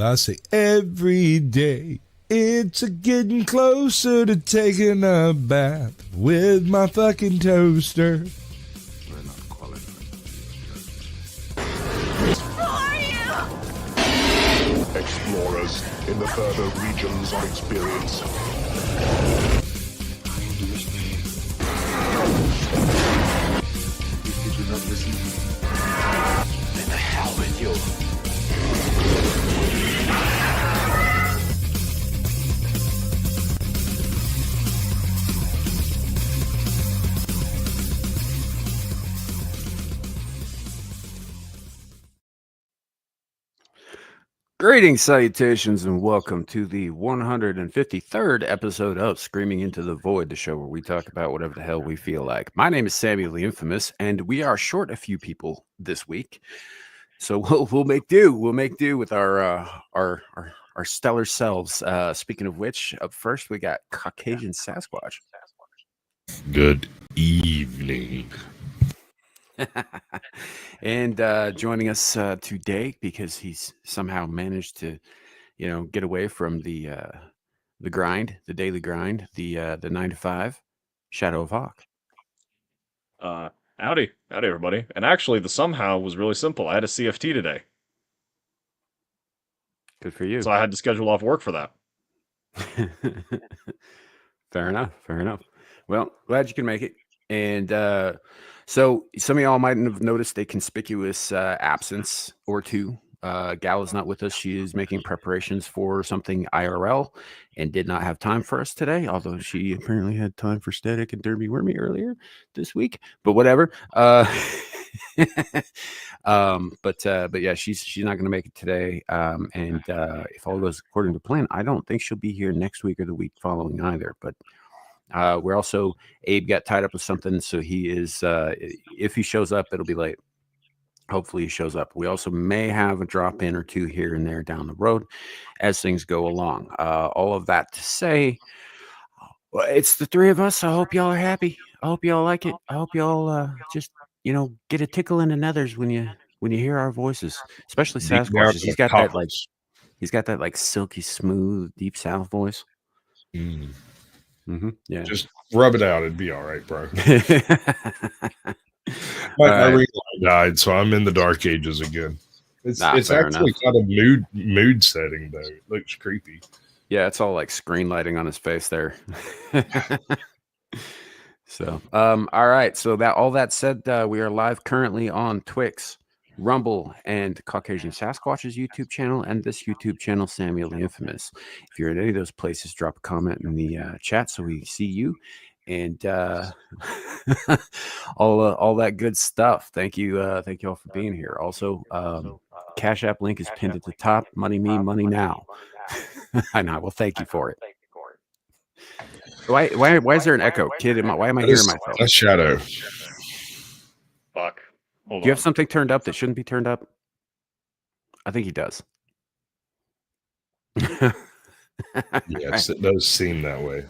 Well, I say every day. It's a getting closer to taking a bath with my fucking toaster. We're not qualified. Explorers in the further regions of experience. If you do not listen, Then the hell with you. greetings, salutations, and welcome to the 153rd episode of Screaming Into the Void, the show where we talk about whatever the hell we feel like. My name is Samuel the Infamous, and we are short a few people this week, so we'll make do. We'll make do with our stellar selves. Speaking of which, up first we got Caucasian Sasquatch. Good evening. And joining us today because he's somehow managed to, get away from the grind, the daily grind, the 9 to 5, Shadow of Hawk. Howdy everybody. And actually, the somehow was really simple. I had a CFT today, Good for you. so I had to schedule off work for that. Fair enough. Well, glad you can make it. And so some of y'all might have noticed a conspicuous absence or two. Gal is not with us. She is making preparations for something IRL and did not have time for us today, although she apparently had time for Static and Derby Wormy earlier this week. But whatever. But yeah, she's not going to make it today. And if all goes according to plan, I don't think she'll be here next week or the week following either. But we're also, Abe got tied up with something, so he is, if he shows up, it'll be late. Hopefully he shows up. We also may have a drop in or two here and there down the road as things go along. All of that to say, well, it's the three of us. I hope y'all are happy. I hope y'all like it. I hope y'all just get a tickle in the nethers when you hear our voices, especially Deep down Sasquatch's. to He's the got that like silky smooth deep south voice. Mm. Yeah. Just rub it out. It'd be all right, bro. All My right. ring light died, so I'm in the dark ages again. It's fair actually kind of mood setting though. It looks creepy. Yeah, it's all like screen lighting on his face there. So, all right. So all that said, we are live currently on Twix, Rumble, and Caucasian Sasquatch's YouTube channel, and this YouTube channel, Samuel the Infamous. If you're in any of those places, drop a comment in the chat so we see you, and all that good stuff. Thank you all for being here. Also, Cash App link is pinned at the top. Money me, money now. I know. Well, thank you for it. Why is there an echo, kid? Why am I hearing myself? A shadow. Fuck. Hold Do you on. have something turned up that shouldn't be turned up? I think he does. Yes, it does seem that way.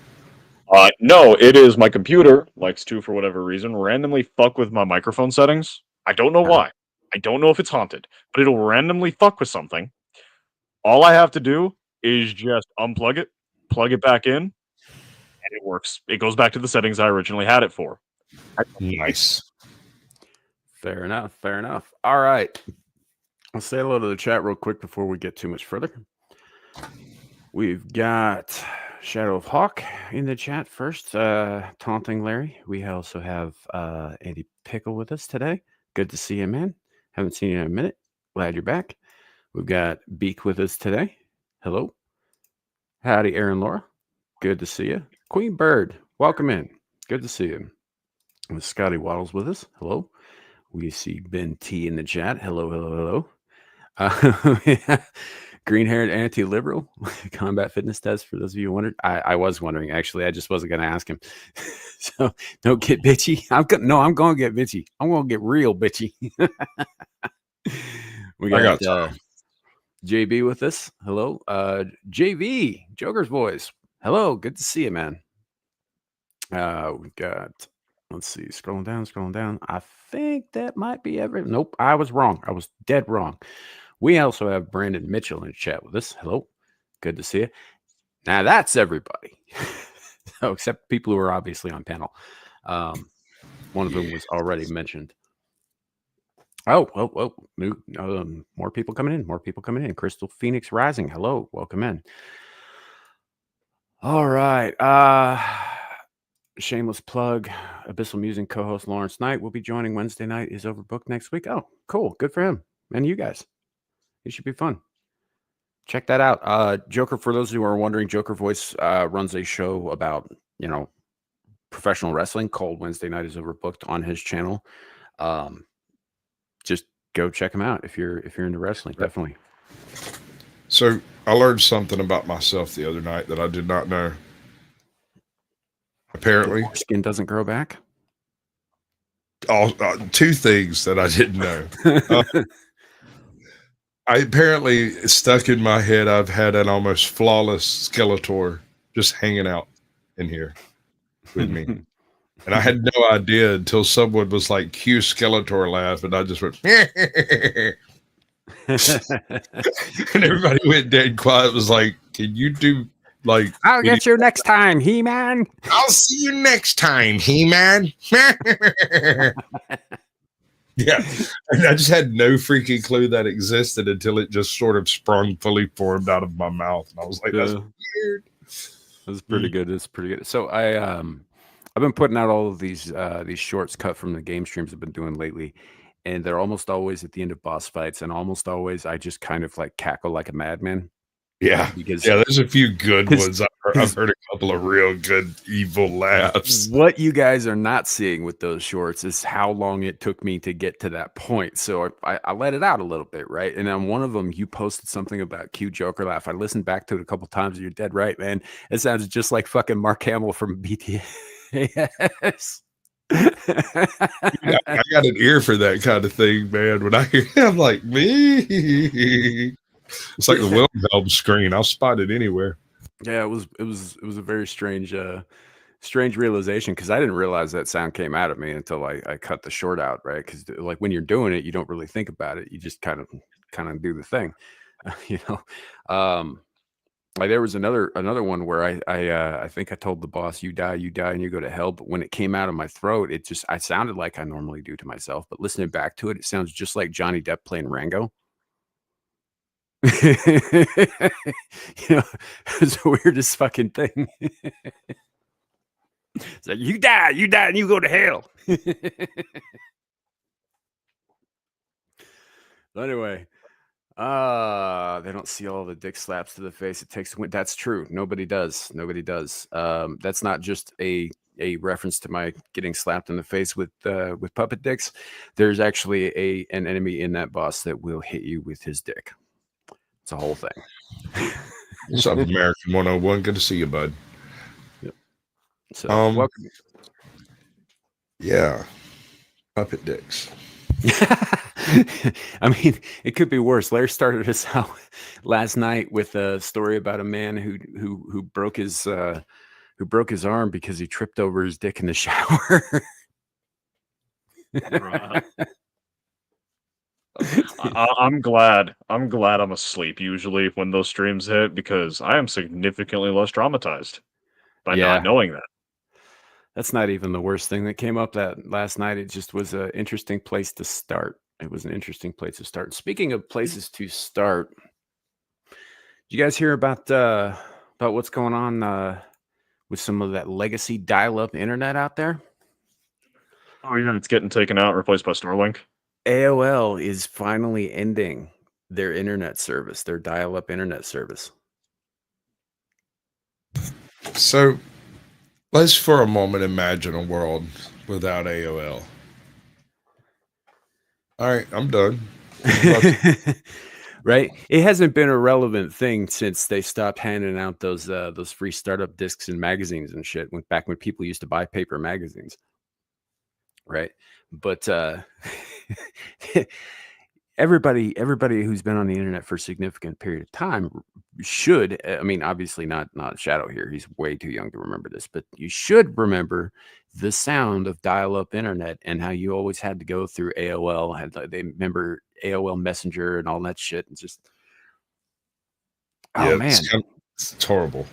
No, it is my computer likes to, for whatever reason, randomly fuck with my microphone settings. I don't know why. I don't know if it's haunted, but it'll randomly fuck with something. All I have to do is just unplug it, plug it back in, and it works. It goes back to the settings I originally had it for. Nice. Fair enough. All right. I'll say hello to the chat real quick before we get too much further. We've got Shadow of Hawk in the chat first, taunting Larry. We also have Andy Pickle with us today. Good to see you, man. Haven't seen you in a minute. Glad you're back. We've got Beak with us today. Hello. Howdy, Aaron Laura. Good to see you. Queen Bird, welcome in. Good to see you. With Scotty Waddles with us. Hello. We see Ben T in the chat. Hello. Green-haired anti-liberal combat fitness test for those of you who wondered. I was wondering, actually. I just wasn't going to ask him. So don't get bitchy. I'm going to get bitchy. I'm going to get real bitchy. We got JB with us. Hello. JV, Joker's Boys. Hello. Good to see you, man. We got, let's see, scrolling down. I think that might be every. Nope, I was wrong. I was dead wrong. We also have Brandon Mitchell in the chat with us. Hello. Good to see you. Now that's everybody. So, except people who are obviously on panel. One of them was already mentioned. Oh, more people coming in. More people coming in. Crystal Phoenix Rising. Hello. Welcome in. All right. Shameless plug. Abyssal Musing co-host Lawrence Knight will be joining Wednesday night. Is overbooked next week. Oh, cool. Good for him. And you guys. It should be fun. Check that out. Joker, for those who are wondering, Joker Voice runs a show about, professional wrestling called Wednesday Night is Overbooked on his channel. Just go check him out if you're into wrestling. Definitely. So I learned something about myself the other night that I did not know. Apparently, skin doesn't grow back. Two things that I didn't know. I apparently stuck in my head. I've had an almost flawless Skeletor just hanging out in here with me. And I had no idea until someone was like, cue Skeletor laugh. And I just went, and everybody went dead quiet. It was like, can you do like, I'll get you next time, He-Man. I'll see you next time, He-Man. Yeah. And I just had no freaking clue that existed until it just sort of sprung fully formed out of my mouth. And I was like, that's weird. That's pretty good. It's pretty good. So I've been putting out all of these shorts cut from the game streams I've been doing lately, and they're almost always at the end of boss fights, and almost always I just kind of like cackle like a madman. Yeah, because there's a few good ones. I've heard a couple of real good evil laughs. What you guys are not seeing with those shorts is how long it took me to get to that point. So I let it out a little bit, right? And on one of them, you posted something about Q Joker laugh. I listened back to it a couple times. You're dead right, man. It sounds just like fucking Mark Hamill from BTS. I got an ear for that kind of thing, man. When I hear it, I'm like, me. It's like the Wilhelm screen. I'll spot it anywhere. Yeah, it was a very strange realization, because I didn't realize that sound came out of me until I cut the short out, right? Because like when you're doing it, you don't really think about it. You just kind of do the thing, Like there was another one where I think I told the boss, you die and you go to hell. But when it came out of my throat, I sounded like I normally do to myself. But listening back to it, it sounds just like Johnny Depp playing Rango. It's the weirdest fucking thing. It's like, you die and you go to hell. Anyway, they don't see all the dick slaps to the face it takes to win. That's true. Nobody does. That's not just a reference to my getting slapped in the face with puppet dicks. There's actually an enemy in that boss that will hit you with his dick. It's a whole thing. What's up, American 101? Good to see you, bud. Yep. So welcome. Yeah. Puppet dicks. I mean, it could be worse. Larry started us out last night with a story about a man who broke his arm because he tripped over his dick in the shower. I'm glad I'm asleep usually when those streams hit, because I am significantly less traumatized by not knowing that. That's not even the worst thing that came up that last night. It just was an interesting place to start. Speaking of places to start, did you guys hear about what's going on with some of that legacy dial-up internet out there? Oh yeah, it's getting taken out and replaced by Starlink. AOL is finally ending their internet service, their dial-up internet service. So let's for a moment imagine a world without AOL. All right, I'm done. Right? It hasn't been a relevant thing since they stopped handing out those free startup discs and magazines and shit. Back when people used to buy paper magazines, right? But everybody who's been on the internet for a significant period of time should, I mean, obviously not Shadow here, he's way too young to remember this, but you should remember the sound of dial-up internet and how you always had to go through AOL. They remember AOL Messenger and all that shit. It's just, Yeah, oh man, it's horrible.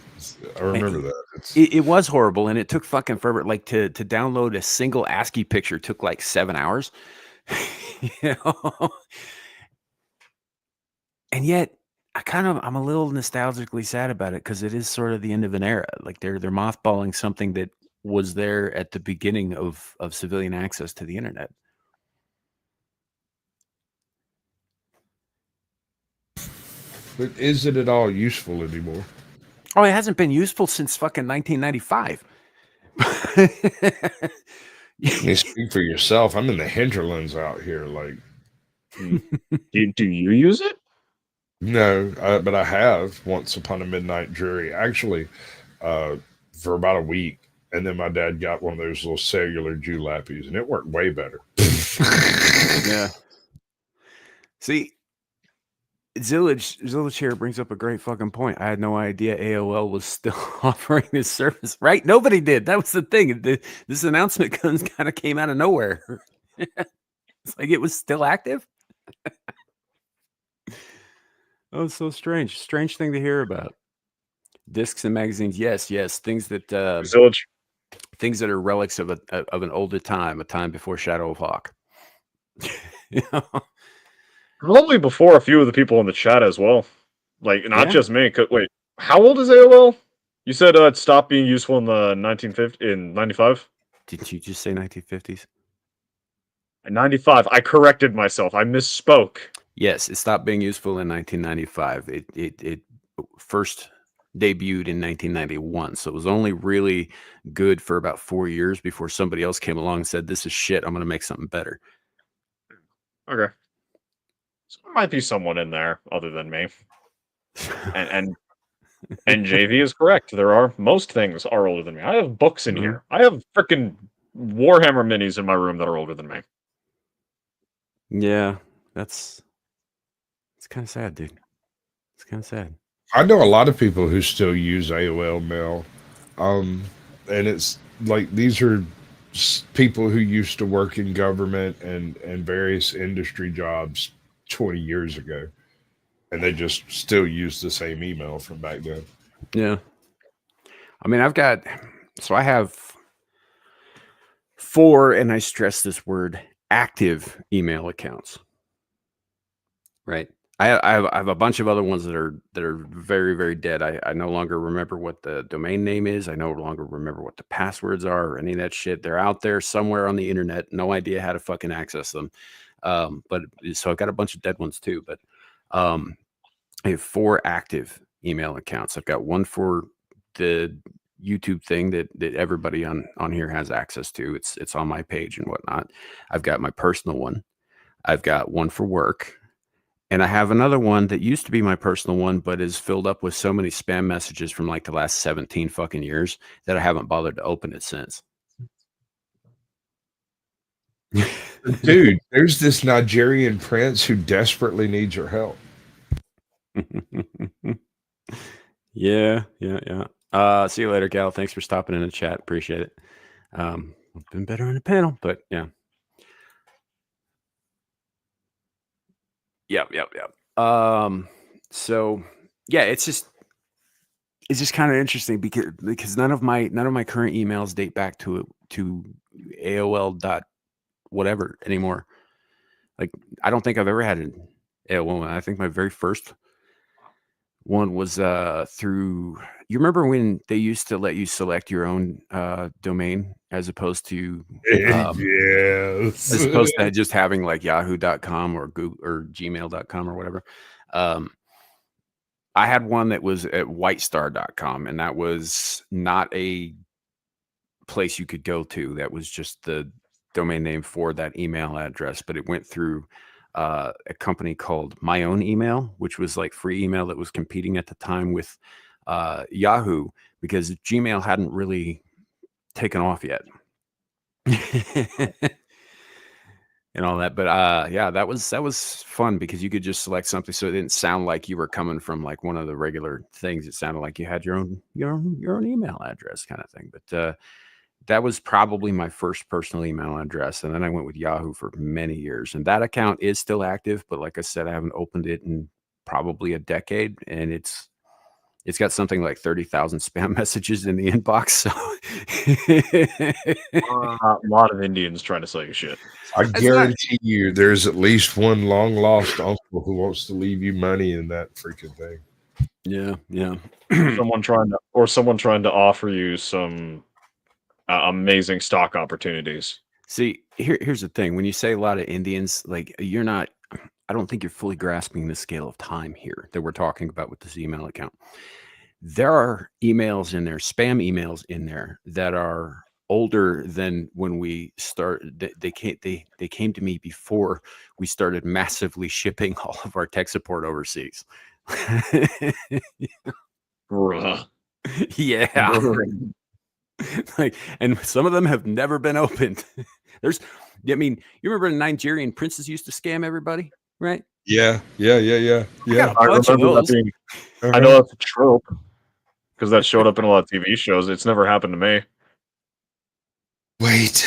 I remember that. it was horrible, and it took fucking forever. Like to download a single ASCII picture took like 7 hours. You know? And yet I'm a little nostalgically sad about it because it is sort of the end of an era. Like they're mothballing something that was there at the beginning of civilian access to the internet. But is it at all useful anymore? Oh, it hasn't been useful since fucking 1995. You speak for yourself. I'm in the hinterlands out here. Like, do you use it? no, but I have once upon a midnight jury, actually, for about a week. And then my dad got one of those little cellular Julappies, and it worked way better. Yeah. See, Zillage here brings up a great fucking point. I had no idea AOL was still offering this service, right? Nobody did. That was the thing. This announcement kind of came out of nowhere. It's like it was still active. Oh, it's so strange. Strange thing to hear about. Discs and magazines, yes. Things that Zillage. things that are relics of an older time, a time before Shadow of Hawk. You know? Probably before a few of the people in the chat as well. Like, not Yeah. just me. Wait, how old is AOL? You said it stopped being useful in the 95? Didn't you just say 1950s? 95. I corrected myself. I misspoke. Yes, it stopped being useful in 1995. It first debuted in 1991, so it was only really good for about 4 years before somebody else came along and said, "This is shit. I'm going to make something better." Okay. So there might be someone in there other than me. And JV is correct. Most things are older than me. I have books in here. I have freaking Warhammer minis in my room that are older than me. Yeah, it's kind of sad, dude. It's kind of sad. I know a lot of people who still use AOL mail. And it's like these are people who used to work in government and various industry jobs 20 years ago. And they just still use the same email from back then. Yeah. I mean, I have 4, and I stress this word, active email accounts. Right. I have a bunch of other ones that are very, very dead. I no longer remember what the domain name is. I no longer remember what the passwords are or any of that shit. They're out there somewhere on the internet. No idea how to fucking access them. But so I've got a bunch of dead ones too. But I have 4 active email accounts. I've got one for the YouTube thing that everybody on here has access to. It's on my page and whatnot. I've got my personal one. I've got one for work. And I have another one that used to be my personal one, but is filled up with so many spam messages from like the last 17 fucking years that I haven't bothered to open it since. Dude, there's this Nigerian prince who desperately needs your help. Yeah. See you later, Gal. Thanks for stopping in the chat. Appreciate it. Been better on the panel, but yeah. Yep. So yeah, it's just kind of interesting because none of my current emails date back to AOL dot whatever anymore. Like, I don't think I've ever had an AOL one. I think my very first one was through. You remember when they used to let you select your own domain as opposed to Yes, as opposed to just having like yahoo.com or Google or gmail.com or whatever. I had one that was at whitestar.com, and that was not a place you could go to. That was just the domain name for that email address, but it went through a company called My Own Email, which was like free email that was competing at the time with Yahoo, because Gmail hadn't really taken off yet. And all that, but yeah, that was fun because you could just select something, so it didn't sound like you were coming from like one of the regular things. It sounded like you had your own email address kind of thing. But that was probably my first personal email address, and then I went with Yahoo for many years, and that account is still active. But like I said, I haven't opened it in probably a decade, and it's got something like 30,000 spam messages in the inbox. So A lot of Indians trying to sell you shit. I guarantee you there's at least one long lost uncle who wants to leave you money in that freaking thing. yeah. someone trying to offer you some amazing stock opportunities. See, here's the thing. When you say a lot of Indians, like you're not, I don't think you're fully grasping the scale of time here that we're talking about with this email account. There are emails in there, spam emails in there that are older than when we started. They came to me before we started massively shipping all of our tech support overseas. Bruh. Yeah. Like, and some of them have never been opened. You remember the Nigerian princes used to scam everybody, right? Yeah. I got a I bunch of remember that those. being. I know that's a trope because that showed up in a lot of TV shows. It's never happened to me. Wait.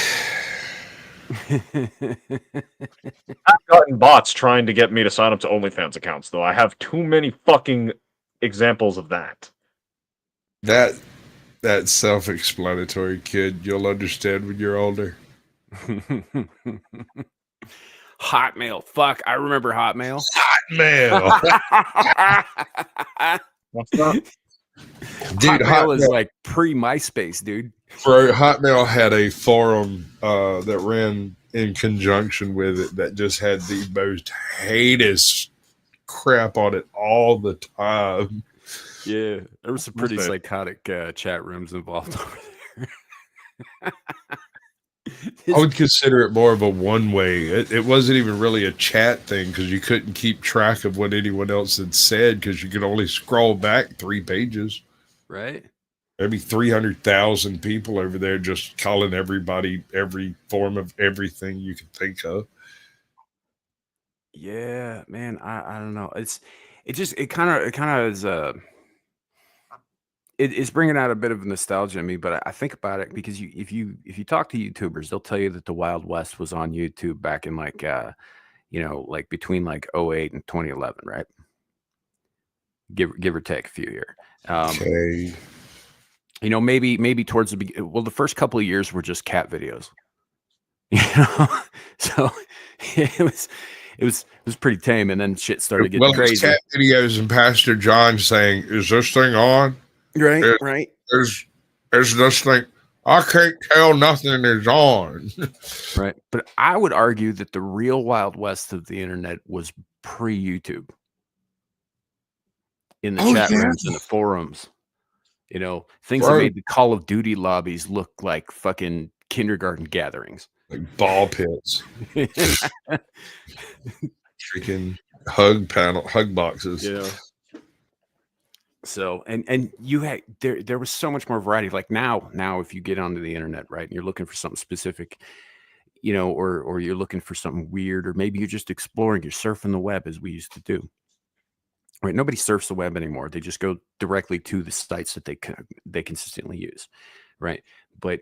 I've gotten bots trying to get me to sign up to OnlyFans accounts, though. I have too many fucking examples of that. That's self-explanatory, kid. You'll understand when you're older. Hotmail. Fuck, I remember Hotmail. Hotmail. What's that? Dude, Hotmail is like pre-MySpace, dude. Bro, Hotmail had a forum that ran in conjunction with it that just had the most heinous crap on it all the time. Yeah, there was some pretty Okay. psychotic chat rooms involved over there. I would consider it more of a one-way. It wasn't even really a chat thing because you couldn't keep track of what anyone else had said because you could only scroll back 3 pages. Right? There'd be 300,000 people over there just calling everybody every form of everything you could think of. Yeah, man. I don't know. It kind of is it's bringing out a bit of nostalgia in me, but I think about it because if you talk to YouTubers, they'll tell you that the Wild West was on YouTube back in like like between like 2008 and 2011, right? Give or take a few here. Okay. Maybe towards the first couple of years were just cat videos. So it was pretty tame, and then shit started getting crazy. Cat videos and Pastor John saying, "Is this thing on?" Right, It- right. Is this thing? I can't tell nothing is on. Right. But I would argue that the real Wild West of the internet was pre-YouTube. In the chat rooms and the forums. Things that made the Call of Duty lobbies look like fucking kindergarten gatherings. Like ball pits. Freaking hug boxes. Yeah. So and you had there was so much more variety. Like now if you get onto the internet, right, and you're looking for something specific, or you're looking for something weird, or maybe you're just exploring, you're surfing the web as we used to do. Right? Nobody surfs the web anymore. They just go directly to the sites that they consistently use. Right. But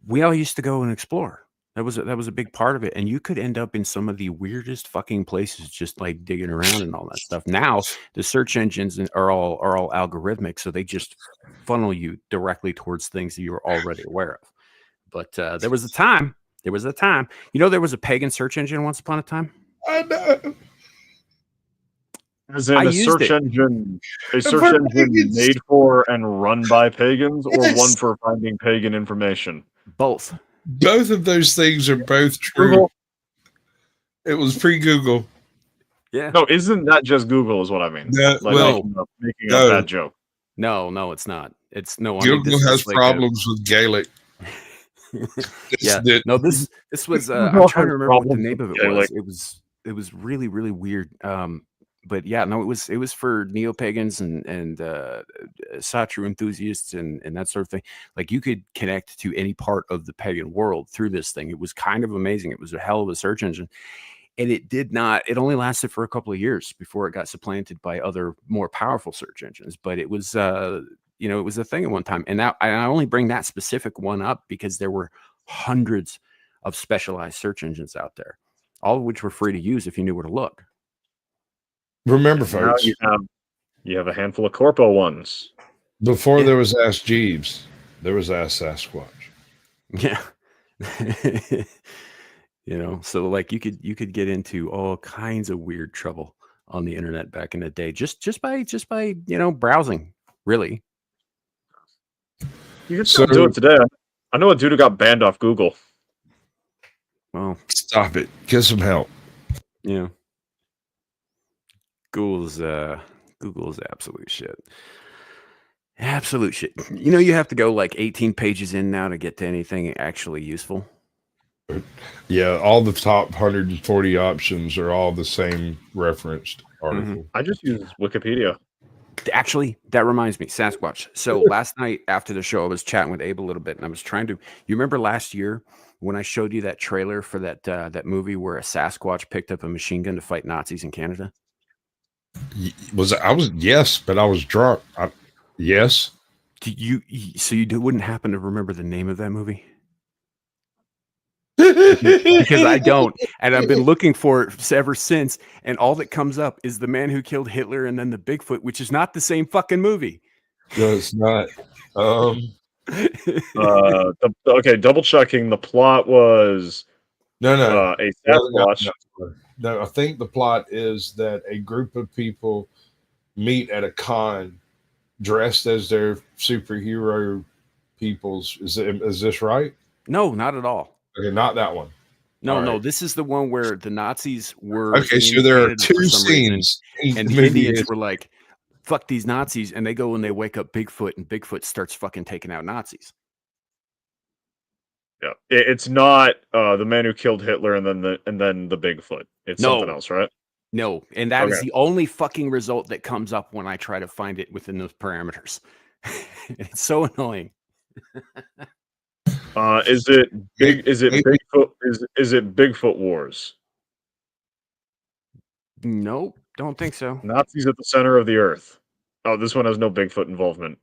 we all used to go and explore. That was a big part of it. And you could end up in some of the weirdest fucking places just like digging around and all that stuff. Now the search engines are all algorithmic, so they just funnel you directly towards things that you're already aware of. But there was a time. There was a pagan search engine once upon a time. I know. As in a search engine made for and run by pagans, or one for finding pagan information? Both. Both of those things are both true. Google? It was pre-Google. Yeah. No, isn't that just Google? Is what I mean. No, Making up that joke. No, it's not. It's no. Google has problems with Gaelic. Yeah. No, this was. I'm trying to remember what the name of it was. It was really, really weird. But yeah, no, it was for neo-pagans and Satru enthusiasts and that sort of thing. Like you could connect to any part of the pagan world through this thing. It was kind of amazing. It was a hell of a search engine. And it only lasted for a couple of years before it got supplanted by other more powerful search engines. But it was you know, it was a thing at one time. And now I only bring that specific one up because there were hundreds of specialized search engines out there, all of which were free to use if you knew where to look. Remember, Now folks, you have a handful of corpo ones. before there was Ask Jeeves, there was Ask Sasquatch. Yeah. You know, so like you could get into all kinds of weird trouble on the internet back in the day just by you know, browsing, really. You can still do it today. I know a dude who got banned off Google. Well, Stop it. Get some help. yeah. Google's absolute shit. Absolute shit. You know, you have to go like 18 pages in now to get to anything actually useful. Yeah, all the top 140 options are all the same referenced article. I just use Wikipedia. Actually, that reminds me, Sasquatch. So last night after the show, I was chatting with Abe a little bit, and I was trying to. You remember last year when I showed you that trailer for that movie where a Sasquatch picked up a machine gun to fight Nazis in Canada? Yes, but I was drunk. Yes. So you wouldn't happen to remember the name of that movie? Because I don't, and I've been looking for it ever since, and all that comes up is The Man Who Killed Hitler and then the Bigfoot, which is not the same fucking movie. No, it's not. Okay, double checking. The plot was No, a Sasquatch. No, I think the plot is that a group of people meet at a con dressed as their superhero peoples. Is this right? No, not at all. Okay, not that one. No, this is the one where the Nazis were. Okay, so there are two scenes, and the Indians were like, "Fuck these Nazis," and they go and they wake up Bigfoot, and Bigfoot starts fucking taking out Nazis. Yeah, it's not The Man Who Killed Hitler and then the Bigfoot. It's something else, right? No, and that is the only fucking result that comes up when I try to find it within those parameters. It's so annoying. Is it Bigfoot? Is it Bigfoot Wars? Nope, don't think so. Nazis at the center of the earth. Oh, this one has no Bigfoot involvement.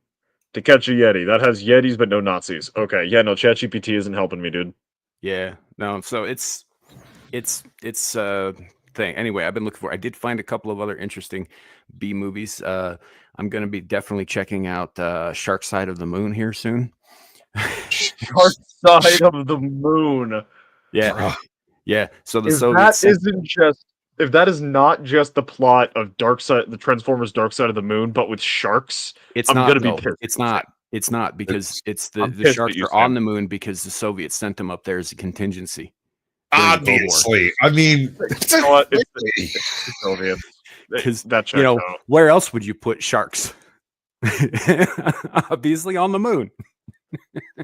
To Catch a Yeti. That has Yetis but no Nazis. Okay, yeah, no, ChatGPT isn't helping me, dude. Yeah, no. So it's thing. Anyway, I've been looking for. I did find a couple of other interesting B movies. I'm going to be definitely checking out Shark Side of the Moon here soon. Shark Side of the Moon. Yeah, yeah. So if that is not just the plot of the Transformers Dark Side of the Moon, but with sharks, I'm gonna be pissed. It's not because the sharks are on the moon because the Soviets sent them up there as a contingency. Obviously, I mean, it's Soviets. Because you know, where else would you put sharks? Obviously, on the moon. I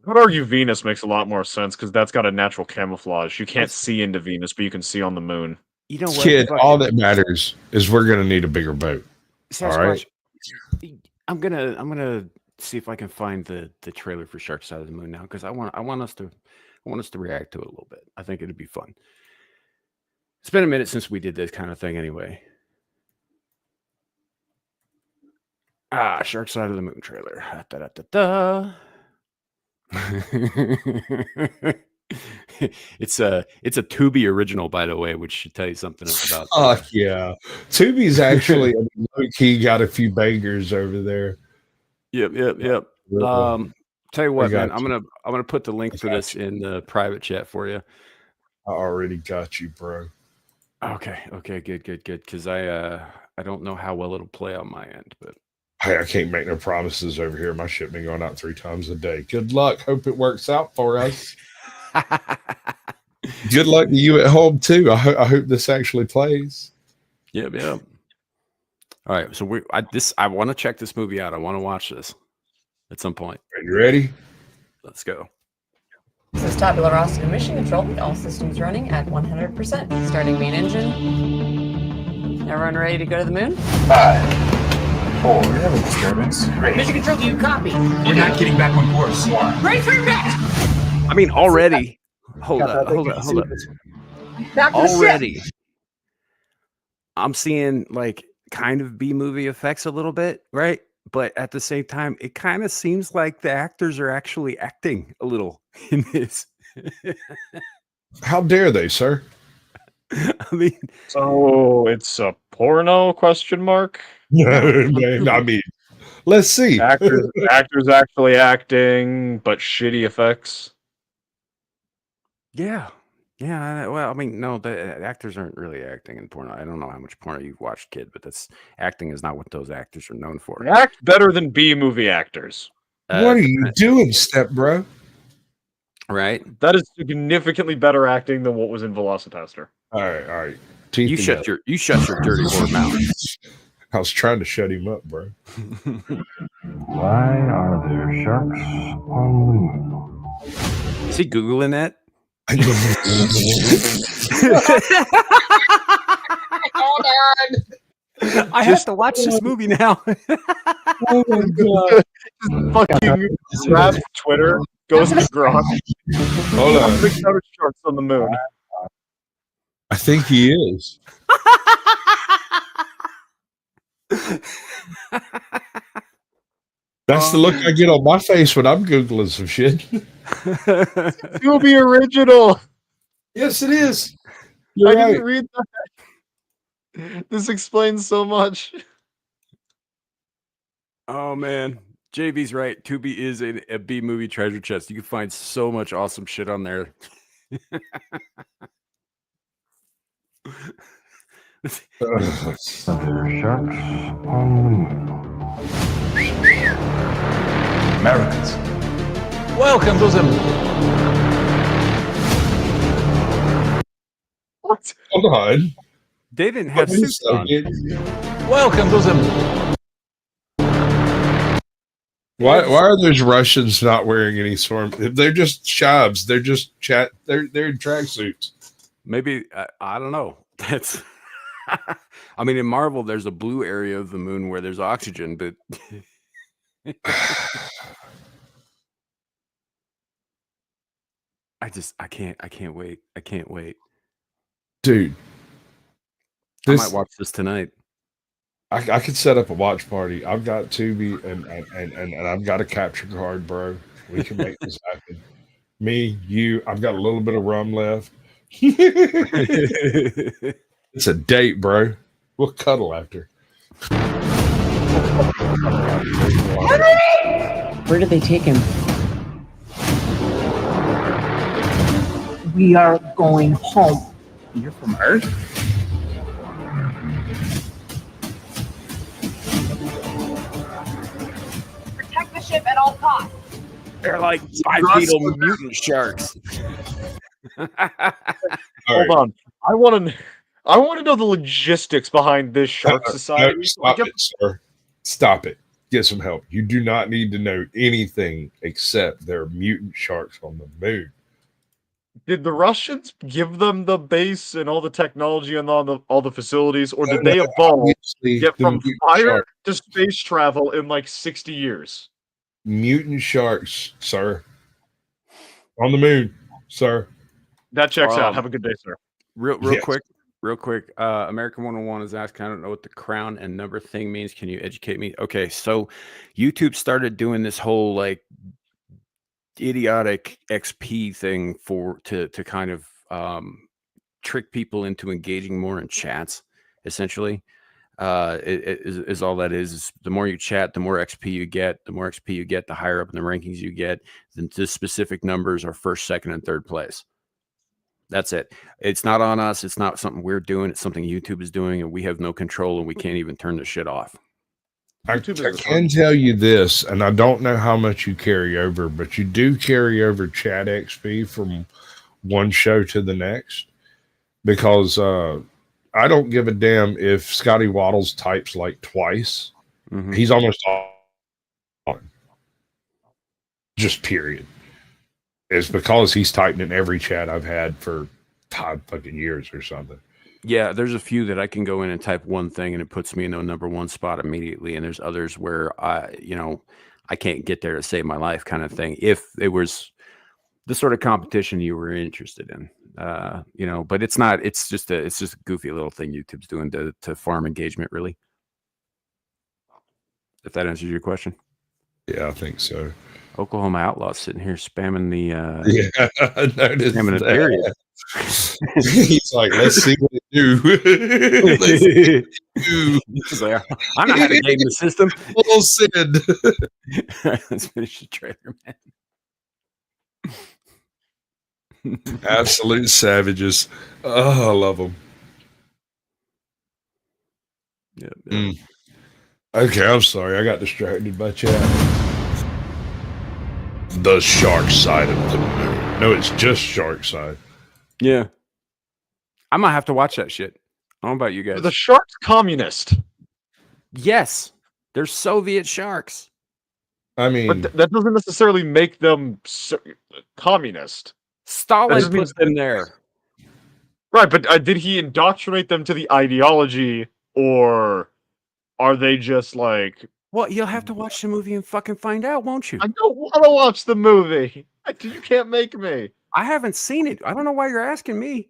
would argue Venus makes a lot more sense because that's got a natural camouflage. You can't see into Venus, but you can see on the moon. You know what, kid? All that matters is we're gonna need a bigger boat. Sasquatch, all right. I'm gonna see if I can find the trailer for Shark Side of the Moon now because I want us to react to it a little bit. I think it'd be fun. It's been a minute since we did this kind of thing anyway. Shark Side of the Moon trailer. It's a Tubi original, by the way, which should tell you something about. Yeah, Tubi's actually he got a few bangers over there. Yep. Tell you what, man, I'm gonna put the link for this in the private chat for you. I already got you, bro. Okay, good. Because I don't know how well it'll play on my end, but. Hey, I can't make no promises over here. My shit been going out 3 times a day. Good luck. Hope it works out for us. Good luck to you at home too. I hope this actually plays. Yep. All right, so I want to check this movie out. I want to watch this at some point. Are you ready? Let's go. This is Tabula Rasa Mission Control. All systems running at 100%. Starting main engine. Everyone ready to go to the moon? 5, 4, we have a disturbance. 3. Mission Control, do you copy? We're not getting back on course. 1. Ready for impact! I mean, already. Hold up. Already. I'm seeing like kind of B movie effects a little bit, right? but at the same time, it kind of seems like the actors are actually acting a little in this. How dare they, sir? I mean, So it's a porno question mark? No, man, I mean, let's see. Actors actually acting, but shitty effects. yeah. Well, I mean, no, the actors aren't really acting in porno. I don't know how much porno you've watched, kid, but that's acting is not what those actors are known for. Act better than B movie actors. What are you doing, step bro? Right? That is significantly better acting than what was in Velocipastor. All right. You shut your dirty whore mouth. I was trying to shut him up, bro. Why are there sharks on the moon? Is he Googling that? Hold on. I have to watch this movie now. Oh my god. Fucking grabs Twitter, goes to Grok. Hold on. Big out of sharks on the moon. I think he is. That's the look I get on my face when I'm Googling some shit. To be original. Yes, it is. I You're right. didn't read that. This explains so much. Oh man, JB's right. Tubi is a B movie treasure chest. You can find so much awesome shit on there. Are there sharks on the moon? Americans, welcome to the moon. What? Hold on. They didn't have Wait a suits on. second. Welcome to the moon. Why are those Russians not wearing any sort of, they're just shabs. They're just they're in tracksuits. Maybe I don't know. That's I mean, in Marvel, there's a blue area of the moon where there's oxygen, but I can't wait. I can't wait. Dude. I might watch this tonight. I could set up a watch party. I've got Tubi and I've got a capture card, bro. We can make this happen. Me, you, I've got a little bit of rum left. It's a date, bro. We'll cuddle after. Where did they take him? We are going home. You're from Earth? Protect the ship at all costs. They're like bipedal mutant sharks. Hold on. I want to know the logistics behind this shark society. No, stop it, sir. Stop it. Get some help. You do not need to know anything except there are mutant sharks on the moon. Did the Russians give them the base and all the technology and all the facilities, or did they evolve, Obviously, get the from mutant fire shark- to space travel in like 60 years? mutant sharks, sir. On the moon, sir. That checks out. Have a good day, sir. Real Yes. quick. American 101 is asking, I don't know what the crown and number thing means. Can you educate me? Okay, so YouTube started doing this whole like idiotic XP thing to kind of trick people into engaging more in chats, essentially. It is all that is the more you chat, the more XP you get. The more XP you get, the higher up in the rankings you get. The specific numbers are first, second, and third place. That's it. It's not on us. It's not something we're doing. It's something YouTube is doing, and we have no control, and we can't even turn the shit off. I can tell you this, and I don't know how much you carry over, but you do carry over chat XP from one show to the next, because I don't give a damn if Scotty Waddles types like twice. Mhm. He's almost on. Just period. It's because he's typing in every chat I've had for 5 fucking years or something. Yeah, there's a few that I can go in and type one thing and it puts me in the number one spot immediately. And there's others where I can't get there to save my life kind of thing. If it was the sort of competition you were interested in, but it's not, it's just a goofy little thing YouTube's doing to farm engagement, really. If that answers your question. Yeah, I think so. Oklahoma Outlaw sitting here spamming the Yeah, I noticed spamming a that. period. He's like, let's see what they do. Let's see what they do. He's like, I know how to game the system. Little Sid. Let's finish the trailer, man. Absolute savages. Oh, I love them. Yeah. Okay, I'm sorry. I got distracted by chat. The shark side of the moon. No, it's just shark side. Yeah. I might have to watch that shit. I don't know about you guys. The shark's communist. Yes. They're Soviet sharks. I mean, But that doesn't necessarily make them communist. Stalin just put means- them there. Right, but did he indoctrinate them to the ideology, or are they just like... Well, you'll have to watch the movie and fucking find out, won't you? I don't want to watch the movie. You can't make me. I haven't seen it. I don't know why you're asking me.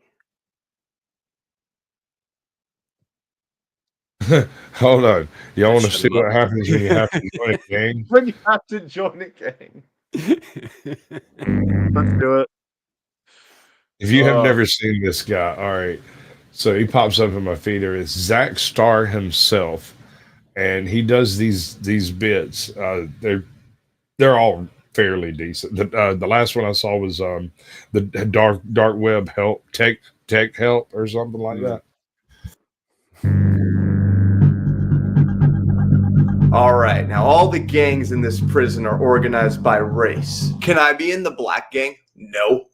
hold on. Y'all want to Shut see him what up. happens when you have to join a gang? When you have to join a gang. Let's do it. If you have never seen this guy, all right. So he pops up in my feed. There is Zack Star himself, and he does these bits. They're all fairly decent. The last one I saw was the dark web help tech help or something like that. All right, now all the gangs in this prison are organized by race. Can I be in the black gang? No.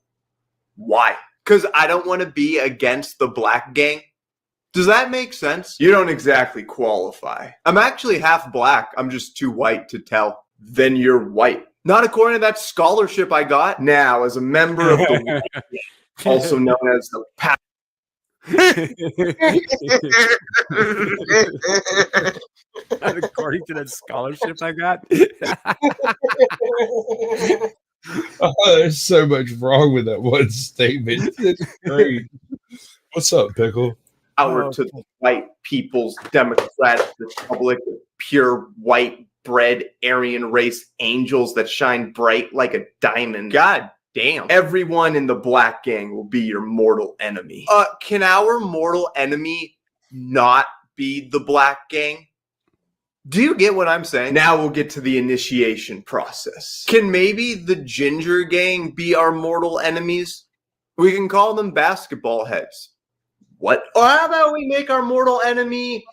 Why? Because I don't want to be against the black gang. Does that make sense? You don't exactly qualify. I'm actually half black. I'm just too white to tell. Then you're white. Not according to that scholarship I got. Now, as a member of the white gang, also known as the Not according to that scholarship I got. Oh, there's so much wrong with that one statement. It's great. What's up, Pickle? power to the white people's democratic republic, pure white bread Aryan race angels that shine bright like a diamond. God damn. Everyone in the black gang will be your mortal enemy. Can our mortal enemy not be the black gang? Do you get what I'm saying? Now we'll get to the initiation process. Can maybe the ginger gang be our mortal enemies? We can call them basketball heads. What? Or how about we make our mortal enemy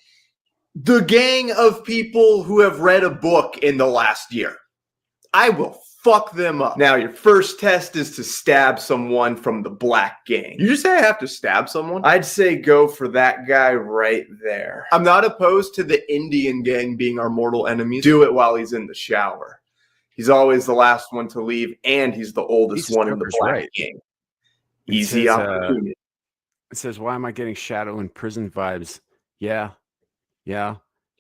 the gang of people who have read a book in the last year? I will fuck them up. Now, your first test is to stab someone from the black gang. You just say I have to stab someone? I'd say go for that guy right there. I'm not opposed to the Indian gang being our mortal enemies. Do it while he's in the shower. He's always the last one to leave, and he's the oldest Jesus one in the Christ, black right. gang. It Easy says, opportunity. It says, why am I getting shadow and prison vibes? Yeah.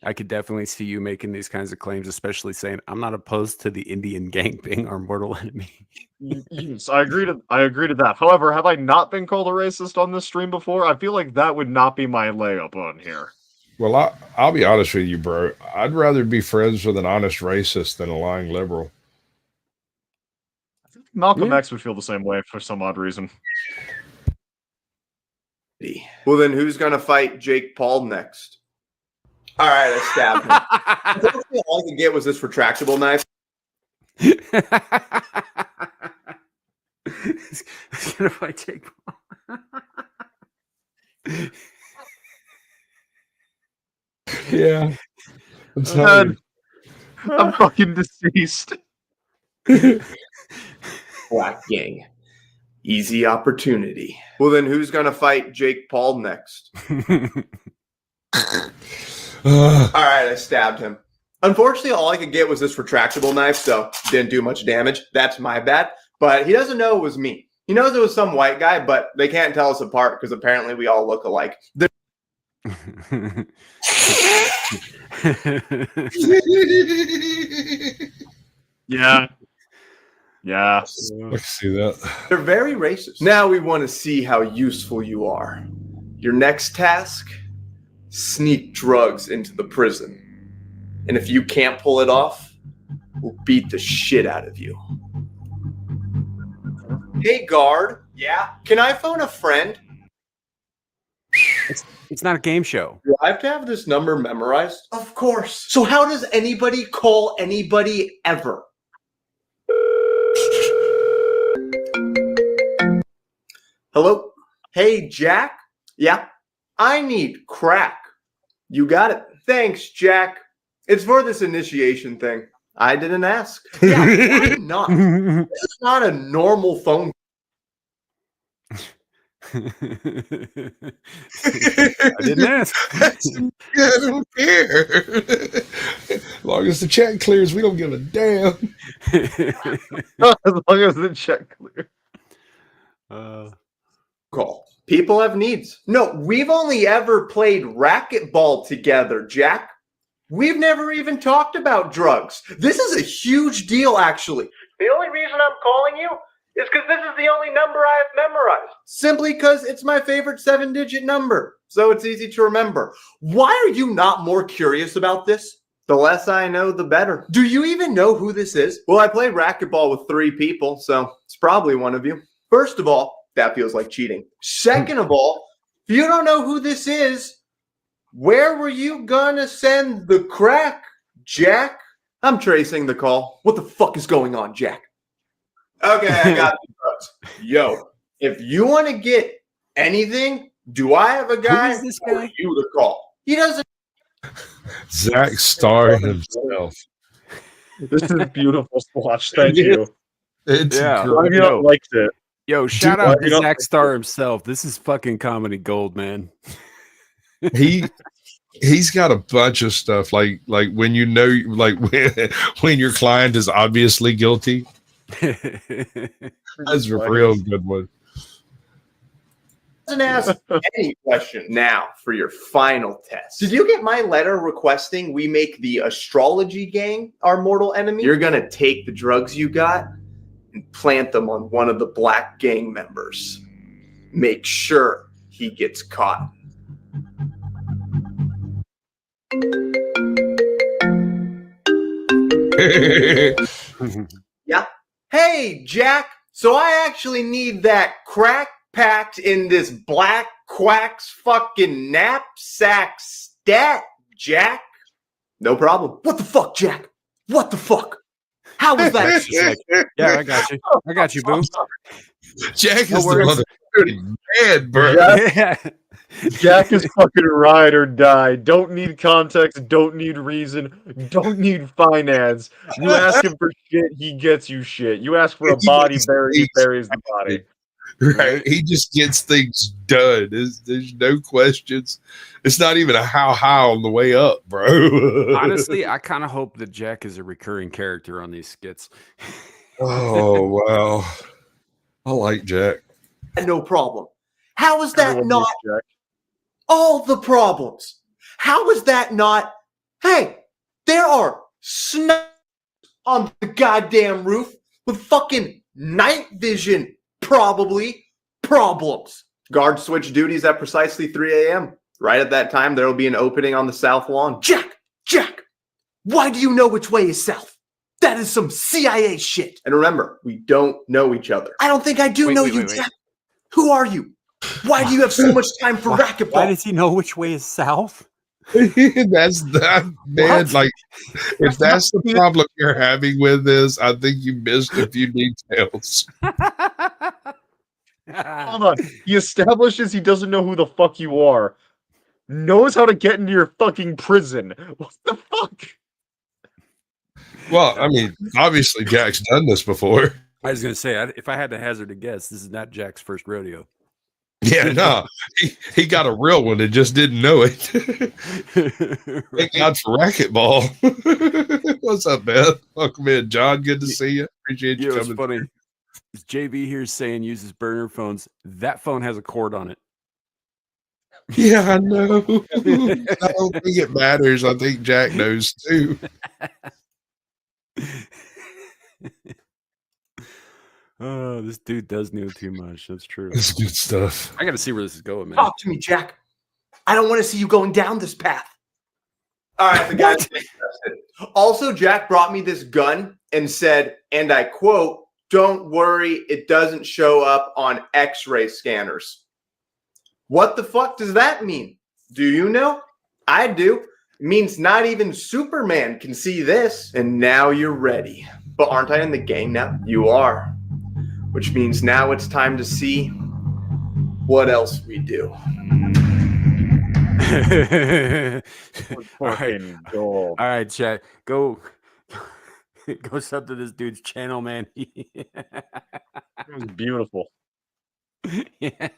I could definitely see you making these kinds of claims, especially saying I'm not opposed to the Indian gang being our mortal enemy. Yes, I agree to that. However, have I not been called a racist on this stream before? I feel like that would not be my layup on here. Well, I'll be honest with you, bro. I'd rather be friends with an honest racist than a lying liberal. Malcolm X would feel the same way for some odd reason. Well, then who's going to fight Jake Paul next? All right, I stabbed him. Unfortunately, all I could get was this retractable knife. It's gonna fight Jake Paul. Yeah. I'm fucking deceased. Black gang. Easy opportunity. Well, then who's going to fight Jake Paul next? All right, I stabbed him. Unfortunately, all I could get was this retractable knife, so didn't do much damage. That's my bad. But he doesn't know it was me. He knows it was some white guy, but they can't tell us apart because apparently we all look alike. Yeah. I see that. They're very racist. Now we want to see how useful you are. Your next task, sneak drugs into the prison. And if you can't pull it off, we'll beat the shit out of you. Hey, guard. Yeah? Can I phone a friend? It's not a game show. Do I have to have this number memorized? Of course. So how does anybody call anybody ever? Hello? Hey, Jack? Yeah? I need crack. You got it. Thanks, Jack. It's for this initiation thing. I didn't ask. Yeah, why not? This is not a normal phone. I didn't ask. I don't care. As long as the check clears, we don't give a damn. As long as the check clear. Call. People have needs. No, we've only ever played racquetball together, Jack. We've never even talked about drugs. This is a huge deal, actually. The only reason I'm calling you is because this is the only number I have memorized. Simply because it's my favorite 7-digit number, so it's easy to remember. Why are you not more curious about this? The less I know, the better. Do you even know who this is? Well, I play racquetball with 3 people, so it's probably one of you. First of all, that feels like cheating. Second of all, if you don't know who this is, where were you gonna send the crack, Jack? I'm tracing the call. What the fuck is going on, Jack? Okay, I got the drugs. Yo, if you want to get anything, do I have a guy Who is this for guy? you to call? He doesn't. Zack Star himself. This is beautiful, Squatch. Thank you. It's Yeah. Why have you great. not liked it? Yo, shout Dude, out you to know- Zack Star himself. This is fucking comedy gold, man. He's got a bunch of stuff like when you know like when your client is obviously guilty. That's a real good one. Doesn't ask any question. Now for your final test. Did you get my letter requesting we make the astrology gang our mortal enemy? You're gonna take the drugs you got and plant them on one of the black gang members. Make sure he gets caught. Yeah. Hey, Jack. So I actually need that crack packed in this black quack's fucking knapsack stat, Jack. No problem. What the fuck, Jack? What the fuck? How was that? Yeah, I got you. I got you, boo. Jack No is the worries. motherfucking man, bro. Yeah. Jack is fucking ride or die. Don't need context. Don't need reason. Don't need finance. You ask him for shit, he gets you shit. You ask for a body buried, he buries the body. Right. He just gets things done. There's no questions. It's not even a how high on the way up, bro. Honestly, I kind of hope that Jack is a recurring character on these skits. Oh wow. I like Jack. No problem. How is that Everyone not needs Jack. all the problems? How is that not? Hey, there are snipers on the goddamn roof with fucking night vision, probably problems. Guard switch duties at precisely 3 a.m. Right at that time, there will be an opening on the south lawn. Jack, why do you know which way is south? That is some CIA shit. And remember, we don't know each other. I don't think I do know you, Jack. Who are you? Why do you have so much time for racquetball? Why does he know which way is south? That's that man. What? Like, if that's the problem you're having with this, I think you missed a few details. Hold on. He establishes he doesn't know who the fuck you are. Knows how to get into your fucking prison. What the fuck? Well, I mean, obviously Jack's done this before. I was going to say, if I had to hazard a guess, this is not Jack's first rodeo. Yeah, no, he got a real one and just didn't know it. Thank God for racquetball. What's up, man? Welcome in, John. Good to see you. Appreciate you It's coming. funny. It's JV here saying uses burner phones. That phone has a cord on it. Yeah, I know. I don't think it matters. I think Jack knows too. Oh, this dude does know too much. That's true. That's good stuff. I got to see where this is going, man. Talk to me, Jack. I don't want to see you going down this path. All right, the guy's interested. Also, Jack brought me this gun and said, and I quote, "Don't worry, it doesn't show up on X-ray scanners." What the fuck does that mean? Do you know? I do. It means not even Superman can see this. And now you're ready. But aren't I in the game now? You are. Which means now it's time to see what else we do. All right. Fucking gold. All right, chat. Go sub to this dude's channel, man. It was beautiful. Yeah.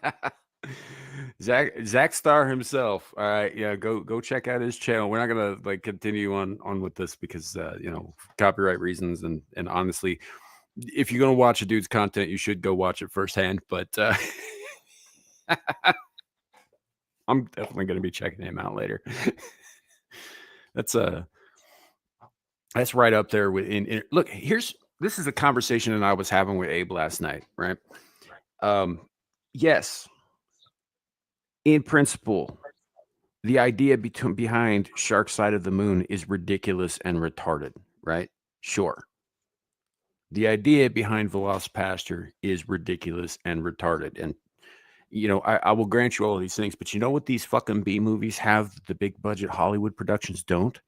Zack Star himself. All right, yeah, go check out his channel. We're not gonna like continue on with this because copyright reasons and honestly, if you're gonna watch a dude's content, you should go watch it firsthand. But I'm definitely gonna be checking him out later. That's right up there with look, this is a conversation that I was having with Abe last night, right? Yes. In principle, the idea behind Shark Side of the Moon is ridiculous and retarded, right? Sure. The idea behind Velocipaster is ridiculous and retarded. And, I will grant you all of these things, but you know what these fucking B movies have the big budget Hollywood productions don't?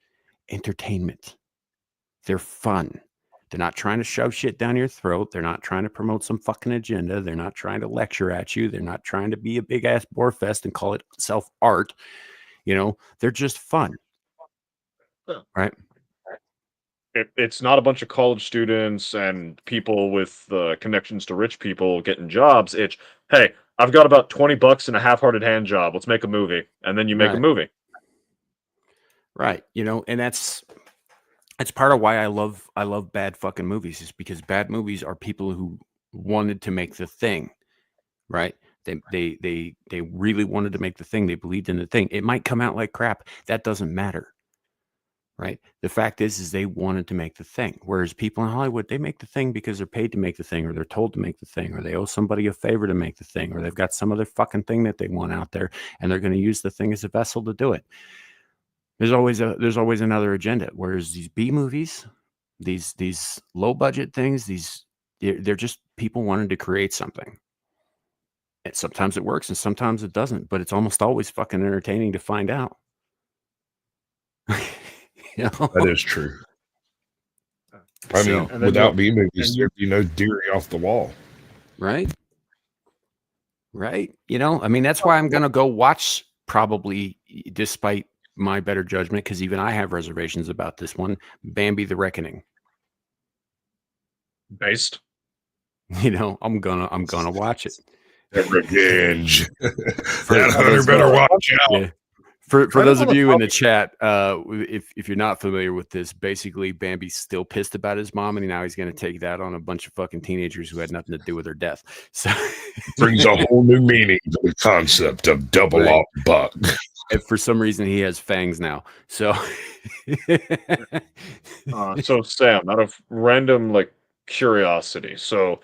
Entertainment. They're fun. They're not trying to shove shit down your throat. They're not trying to promote some fucking agenda. They're not trying to lecture at you. They're not trying to be a big ass bore fest and call it self art. They're just fun. Right? It's not a bunch of college students and people with connections to rich people getting jobs. It's, hey, I've got about $20 and a half-hearted hand job. Let's make a movie. And then you make a movie. Right. And that's part of why I love bad fucking movies, is because bad movies are people who wanted to make the thing, right? They really wanted to make the thing. They believed in the thing. It might come out like crap. That doesn't matter, right? The fact is they wanted to make the thing. Whereas people in Hollywood, they make the thing because they're paid to make the thing, or they're told to make the thing, or they owe somebody a favor to make the thing, or they've got some other fucking thing that they want out there, and they're going to use the thing as a vessel to do it. There's always another agenda. Whereas these B movies, these low budget things, they're just people wanting to create something. And sometimes it works and sometimes it doesn't, but it's almost always fucking entertaining to find out. That is true. I mean, without B movies, there'd be no Deary off the wall. Right. That's why I'm gonna go watch, probably, despite my better judgment, because even I have reservations about this one, Bambi the Reckoning. Based. I'm gonna watch it. Revenge. That hunter better watch out. Yeah. For those of you in the chat, if you're not familiar with this, basically Bambi's still pissed about his mom, and now he's going to take that on a bunch of fucking teenagers who had nothing to do with her death. So brings a whole new meaning to the concept of double off buck. And for some reason, he has fangs now. So, so Sam, out of random curiosity, so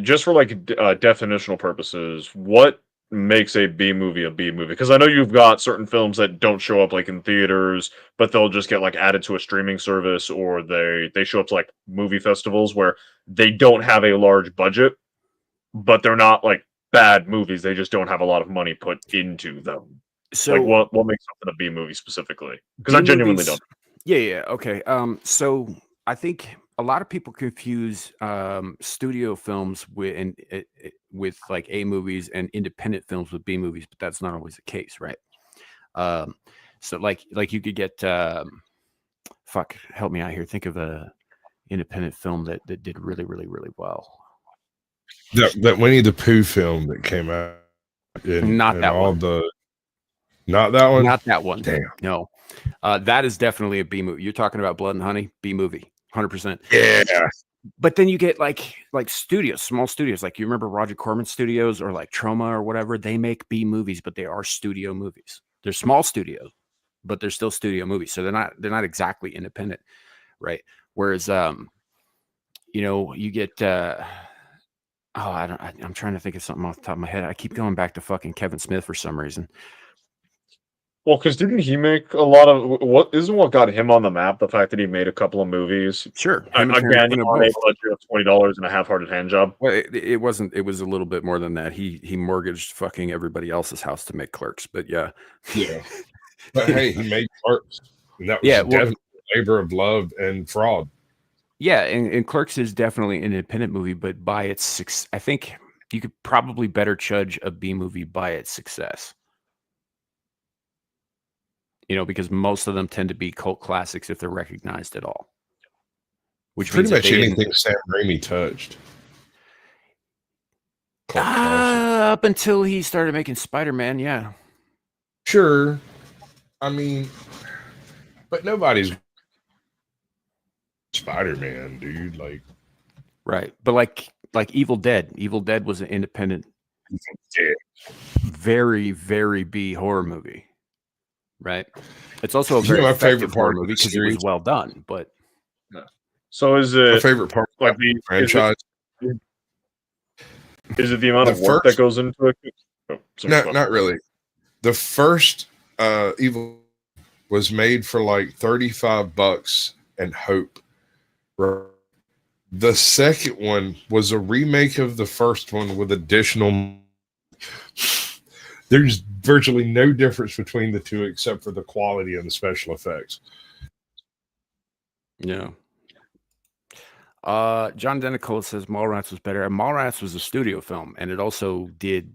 just for definitional purposes, what makes a B movie a B movie? Because I know you've got certain films that don't show up in theaters, but they'll just get added to a streaming service, or they show up to movie festivals where they don't have a large budget, but they're not bad movies. They just don't have a lot of money put into them. So what makes something a B movie specifically? Because I genuinely don't. Yeah. Okay. So I think a lot of people confuse studio films with A movies and independent films with B movies, but that's not always the case, right? So you could get help me out here. Think of a independent film that did really, really, really well. That Winnie the Pooh film that came out. Not that one. Not that one. Not that one. Damn. No, that is definitely a B movie. You're talking about Blood and Honey, B movie. 100%. Yeah. But then you get studios, small studios. You remember Roger Corman Studios or Troma or whatever? They make B movies, but they are studio movies. They're small studios, but they're still studio movies. So they're not exactly independent, right? Whereas you get I'm trying to think of something off the top of my head. I keep going back to fucking Kevin Smith for some reason. Well, because didn't he make a lot of what got him on the map? The fact that he made a couple of movies, Sure. again, on a budget of $20 and a half-hearted hand job. Well, it wasn't. It was a little bit more than that. He mortgaged fucking everybody else's house to make Clerks. But yeah, But hey, he made Clerks, and that was definitely labor of love and fraud. Yeah, and Clerks is definitely an independent movie, but by its success, I think you could probably better judge a B movie by its success. Because most of them tend to be cult classics if they're recognized at all. Which pretty much anything Sam Raimi touched. Up until he started making Spider-Man, yeah. Sure. I mean, but nobody's Spider-Man, dude. Like, right. But like Evil Dead. Evil Dead was an independent, very, very B horror movie. Right. It's also a very effective horror movie because it was well done. But so is it my favorite part like the franchise? Is it the amount of work that goes into it? Oh, no, not really. The first Evil was made for like $35 and Hope. The second one was a remake of the first one with additional. There's virtually no difference between the two except for the quality and the special effects. Yeah. John Denicola says Mallrats was better. And Mallrats was a studio film, and it also did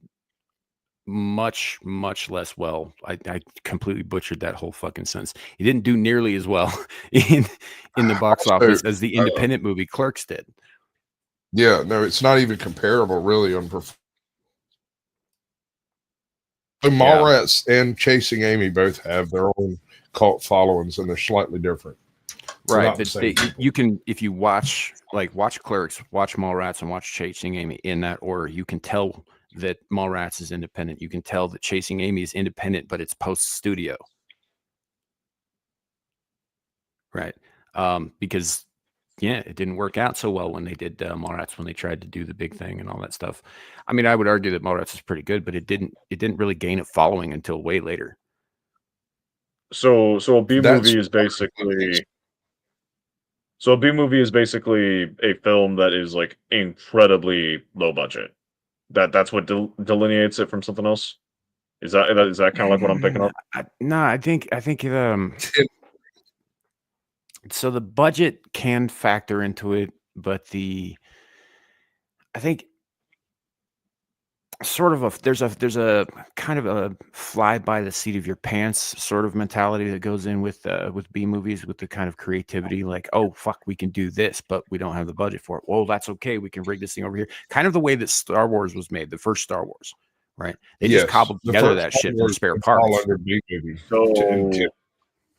much, much less well. I completely butchered that whole fucking sentence. It didn't do nearly as well in the box office as the independent movie Clerks did. Yeah, no, it's not even comparable, really. Mallrats and Chasing Amy both have their own cult followings, and they're slightly different. Right, but you can, if you watch Clerks, watch Mallrats, and watch Chasing Amy in that order, you can tell that Mallrats is independent. You can tell that Chasing Amy is independent, but it's post-studio. Right, because it didn't work out so well when they did Mallrats, when they tried to do the big thing and all that stuff. I mean, I would argue that Mallrats is pretty good, but it didn't really gain a following until way later. So a B movie is basically. So a B movie is basically a film that is like incredibly low budget. That's what delineates it from something else. Is that kind of like what I'm picking up? No, I think so. The budget can factor into it, but I think sort of there's a kind of a fly by the seat of your pants sort of mentality that goes in with B movies, with the kind of creativity, like, oh fuck, we can do this, but we don't have the budget for it. Well, that's okay, we can rig this thing over here. Kind of the way that Star Wars was made, the first Star Wars, right? They just cobbled together that shit from spare parts. B movie,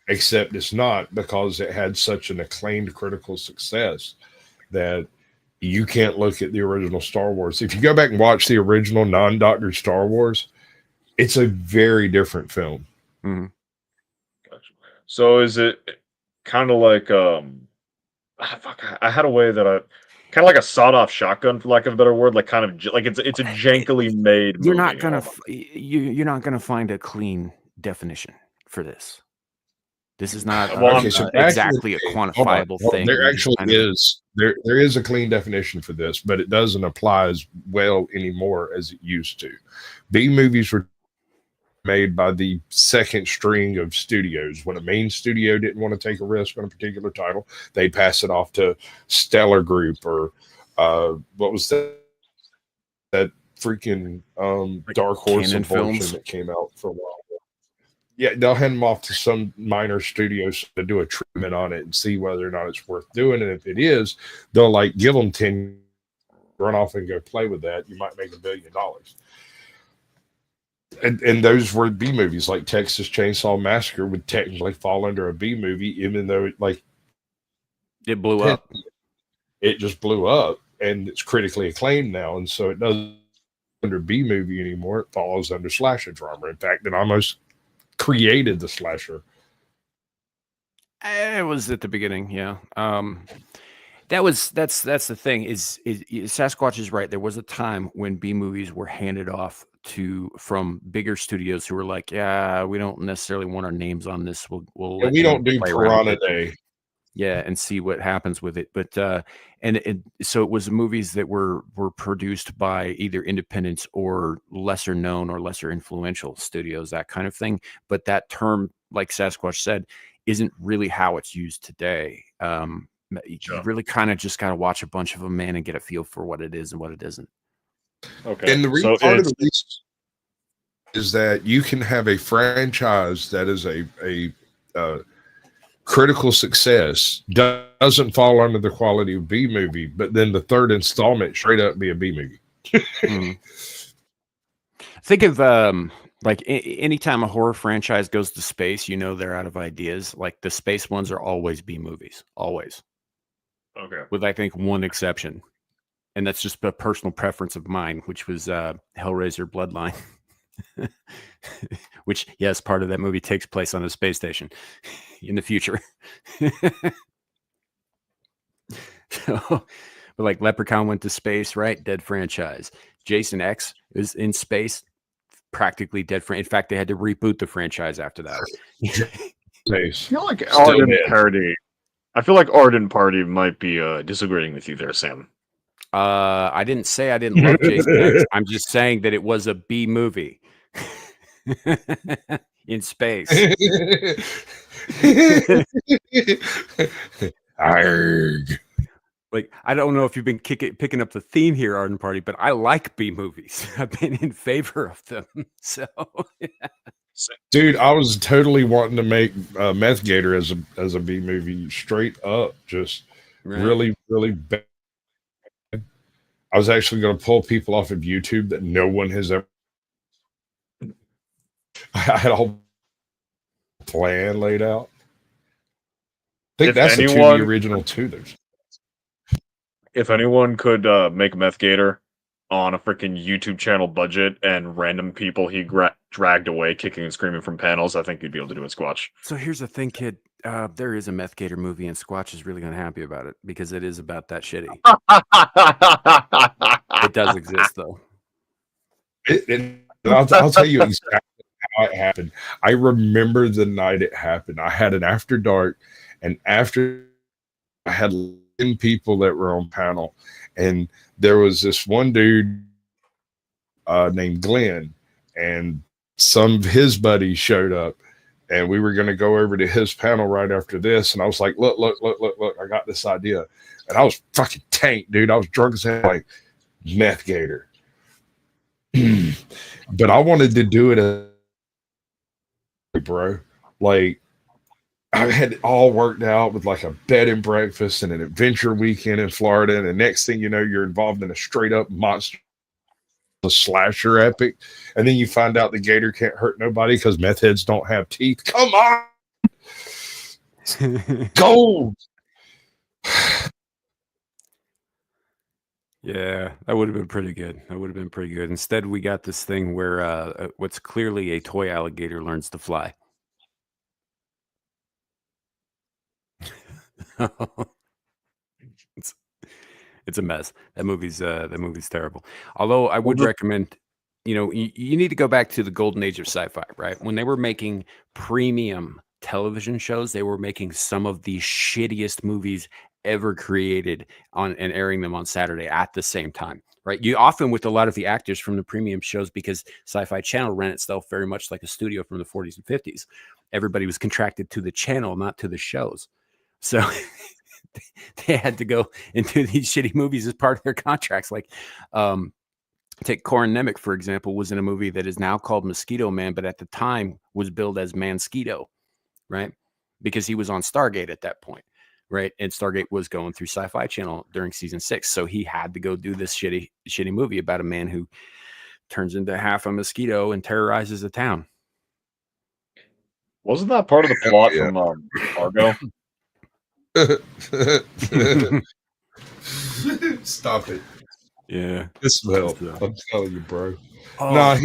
except it's not, because it had such an acclaimed critical success that you can't look at the original Star Wars. If you go back and watch the original non-doctored Star Wars, it's a very different film. Mm-hmm. Gotcha. So is it kind of like I had a way that I kind of like a sawed-off shotgun, for lack of a better word, like kind of like it's a jankily made. You're not gonna find a clean definition for this. This is not exactly a quantifiable thing. There actually is. There is a clean definition for this, but it doesn't apply as well anymore as it used to. B movies were made by the second string of studios. When a main studio didn't want to take a risk on a particular title, they'd pass it off to Stellar Group or what was that freaking Dark Horse abortion that came out for a while. Yeah, they'll hand them off to some minor studios to do a treatment on it and see whether or not it's worth doing. And if it is, they'll like give them 10, run off and go play with that. You might make $1 billion. And those were B movies, like Texas Chainsaw Massacre would technically fall under a B movie, even though it blew up. It just blew up, and it's critically acclaimed now. And so it doesn't under B movie anymore. It falls under slasher drama. In fact, it almost created the slasher. It was at the beginning, yeah. that's the thing is Sasquatch is right. There was a time when B movies were handed off from bigger studios who were like, yeah, we don't necessarily want our names on this. We'll And let we them don't do play around with Piranha it. Day. Yeah, and see what happens with it. But so it was movies that were produced by either independents or lesser known or lesser influential studios, that kind of thing. But that term, like Sasquatch said, isn't really how it's used today. You really kind of just got to watch a bunch of them, man, and get a feel for what it is and what it isn't. Okay. And the So part of it's the reason is that you can have a franchise that is a critical success, doesn't fall under the quality of B movie, but then the third installment straight up be a B movie. Mhm. Think of like anytime a horror franchise goes to space, you know they're out of ideas. Like the space ones are always B movies, always, okay. with I think one exception, and that's just a personal preference of mine, which was Hellraiser Bloodline. Which, yes, part of that movie takes place on a space station in the future. So, but like Leprechaun went to space, right? Dead franchise. Jason X is in space, practically dead. In fact, they had to reboot the franchise after that. I feel like Arden Party might be disagreeing with you there, Sam. I didn't say I didn't love Jason X. I'm just saying that it was a B movie. In space. Arg. Like, I don't know if you've been picking up the theme here, Arden Party, but I like B movies. I've been in favor of them. So, dude, I was totally wanting to make Meth Gator as a B movie, straight up, just really, really bad. I was actually going to pull people off of YouTube that no one has ever. I had a whole plan laid out. I think that's the original too. If anyone could make Meth Gator on a freaking YouTube channel budget and random people he dragged away kicking and screaming from panels, I think you'd be able to do it, Squatch. So here's the thing, kid. There is a Meth Gator movie, and Squatch is really happy about it because it is about that shitty. It does exist, though. I'll tell you exactly how it happened. I remember the night it happened. I had an after dark, and after I had 10 people that were on panel, and there was this one dude named Glenn, and some of his buddies showed up, and we were going to go over to his panel right after this. And I was like, look, I got this idea. And I was fucking tanked, dude. I was drunk as hell, like Meth Gator. But I wanted to do it, bro. Like, I had it all worked out with like a bed and breakfast and an adventure weekend in Florida. And the next thing you know, you're involved in a straight up monster, a slasher epic. And then you find out the gator can't hurt nobody because meth heads don't have teeth. Come on. Gold. Yeah, that would have been pretty good. Instead, we got this thing where what's clearly a toy alligator learns to fly. It's a mess. That movie's terrible. Although I would recommend, you need to go back to the golden age of sci-fi, right? When they were making premium television shows, they were making some of the shittiest movies ever created and airing them on Saturday at the same time, right? You often with a lot of the actors from the premium shows, because Sci-Fi Channel ran itself very much like a studio from the 40s and 50s. Everybody was contracted to the channel, not to the shows. So they had to go and do these shitty movies as part of their contracts. Like, take Corin Nemec, for example, was in a movie that is now called Mosquito Man, but at the time was billed as Mansquito, right? Because he was on Stargate at that point, right? And Stargate was going through Sci-Fi Channel during season 6. So he had to go do this shitty movie about a man who turns into half a mosquito and terrorizes a town. Wasn't that part of the plot from Fargo? Stop it. Yeah. This will help. I'm telling you, bro. Oh, no,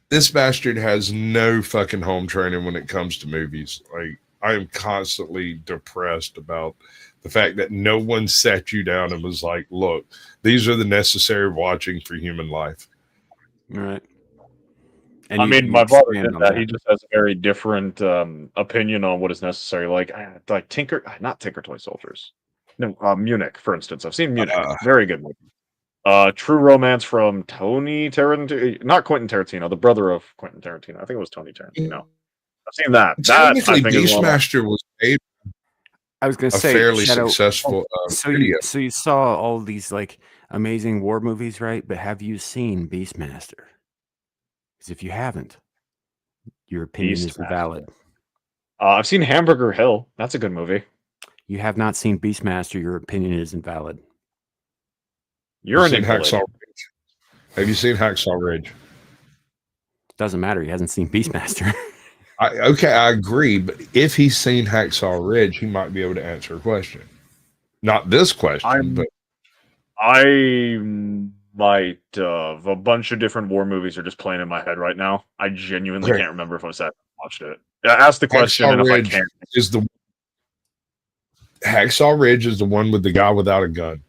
this bastard has no fucking home training when it comes to movies. Like, I am constantly depressed about The fact that no one sat you down and was like, look, these are the necessary watching for human life. Right. And I you- mean, you my father expand did on that. He just has a very different opinion on what is necessary. Like not Tinker Toy Soldiers. No, Munich, for instance. I've seen Munich. Very good movie. True Romance from Tony Tarantino, not Quentin Tarantino, the brother of Quentin Tarantino. I think it was Tony Tarantino. I've seen that. That I Technically, think is one of my- Beastmaster was made I was going to a say fairly Shadow. successful So video. you saw all these like amazing war movies, right? But have you seen Beastmaster? Because if you haven't, your opinion is Beastmaster. invalid. I've seen Hamburger Hill. That's a good movie. You have not seen Beastmaster. Your opinion is invalid. You're an Seen invalid. Hacksaw Ridge? Have you seen Hacksaw Ridge? Doesn't matter. He hasn't seen Beastmaster. Okay, I agree, but if he's seen Hacksaw Ridge, he might be able to answer a question. Not this question, but I might a bunch of different war movies are just playing in my head right now. I genuinely Okay. can't remember if I sat and watched it. Ask the question, and if I can't, is the Hacksaw Ridge is the one with the guy without a gun.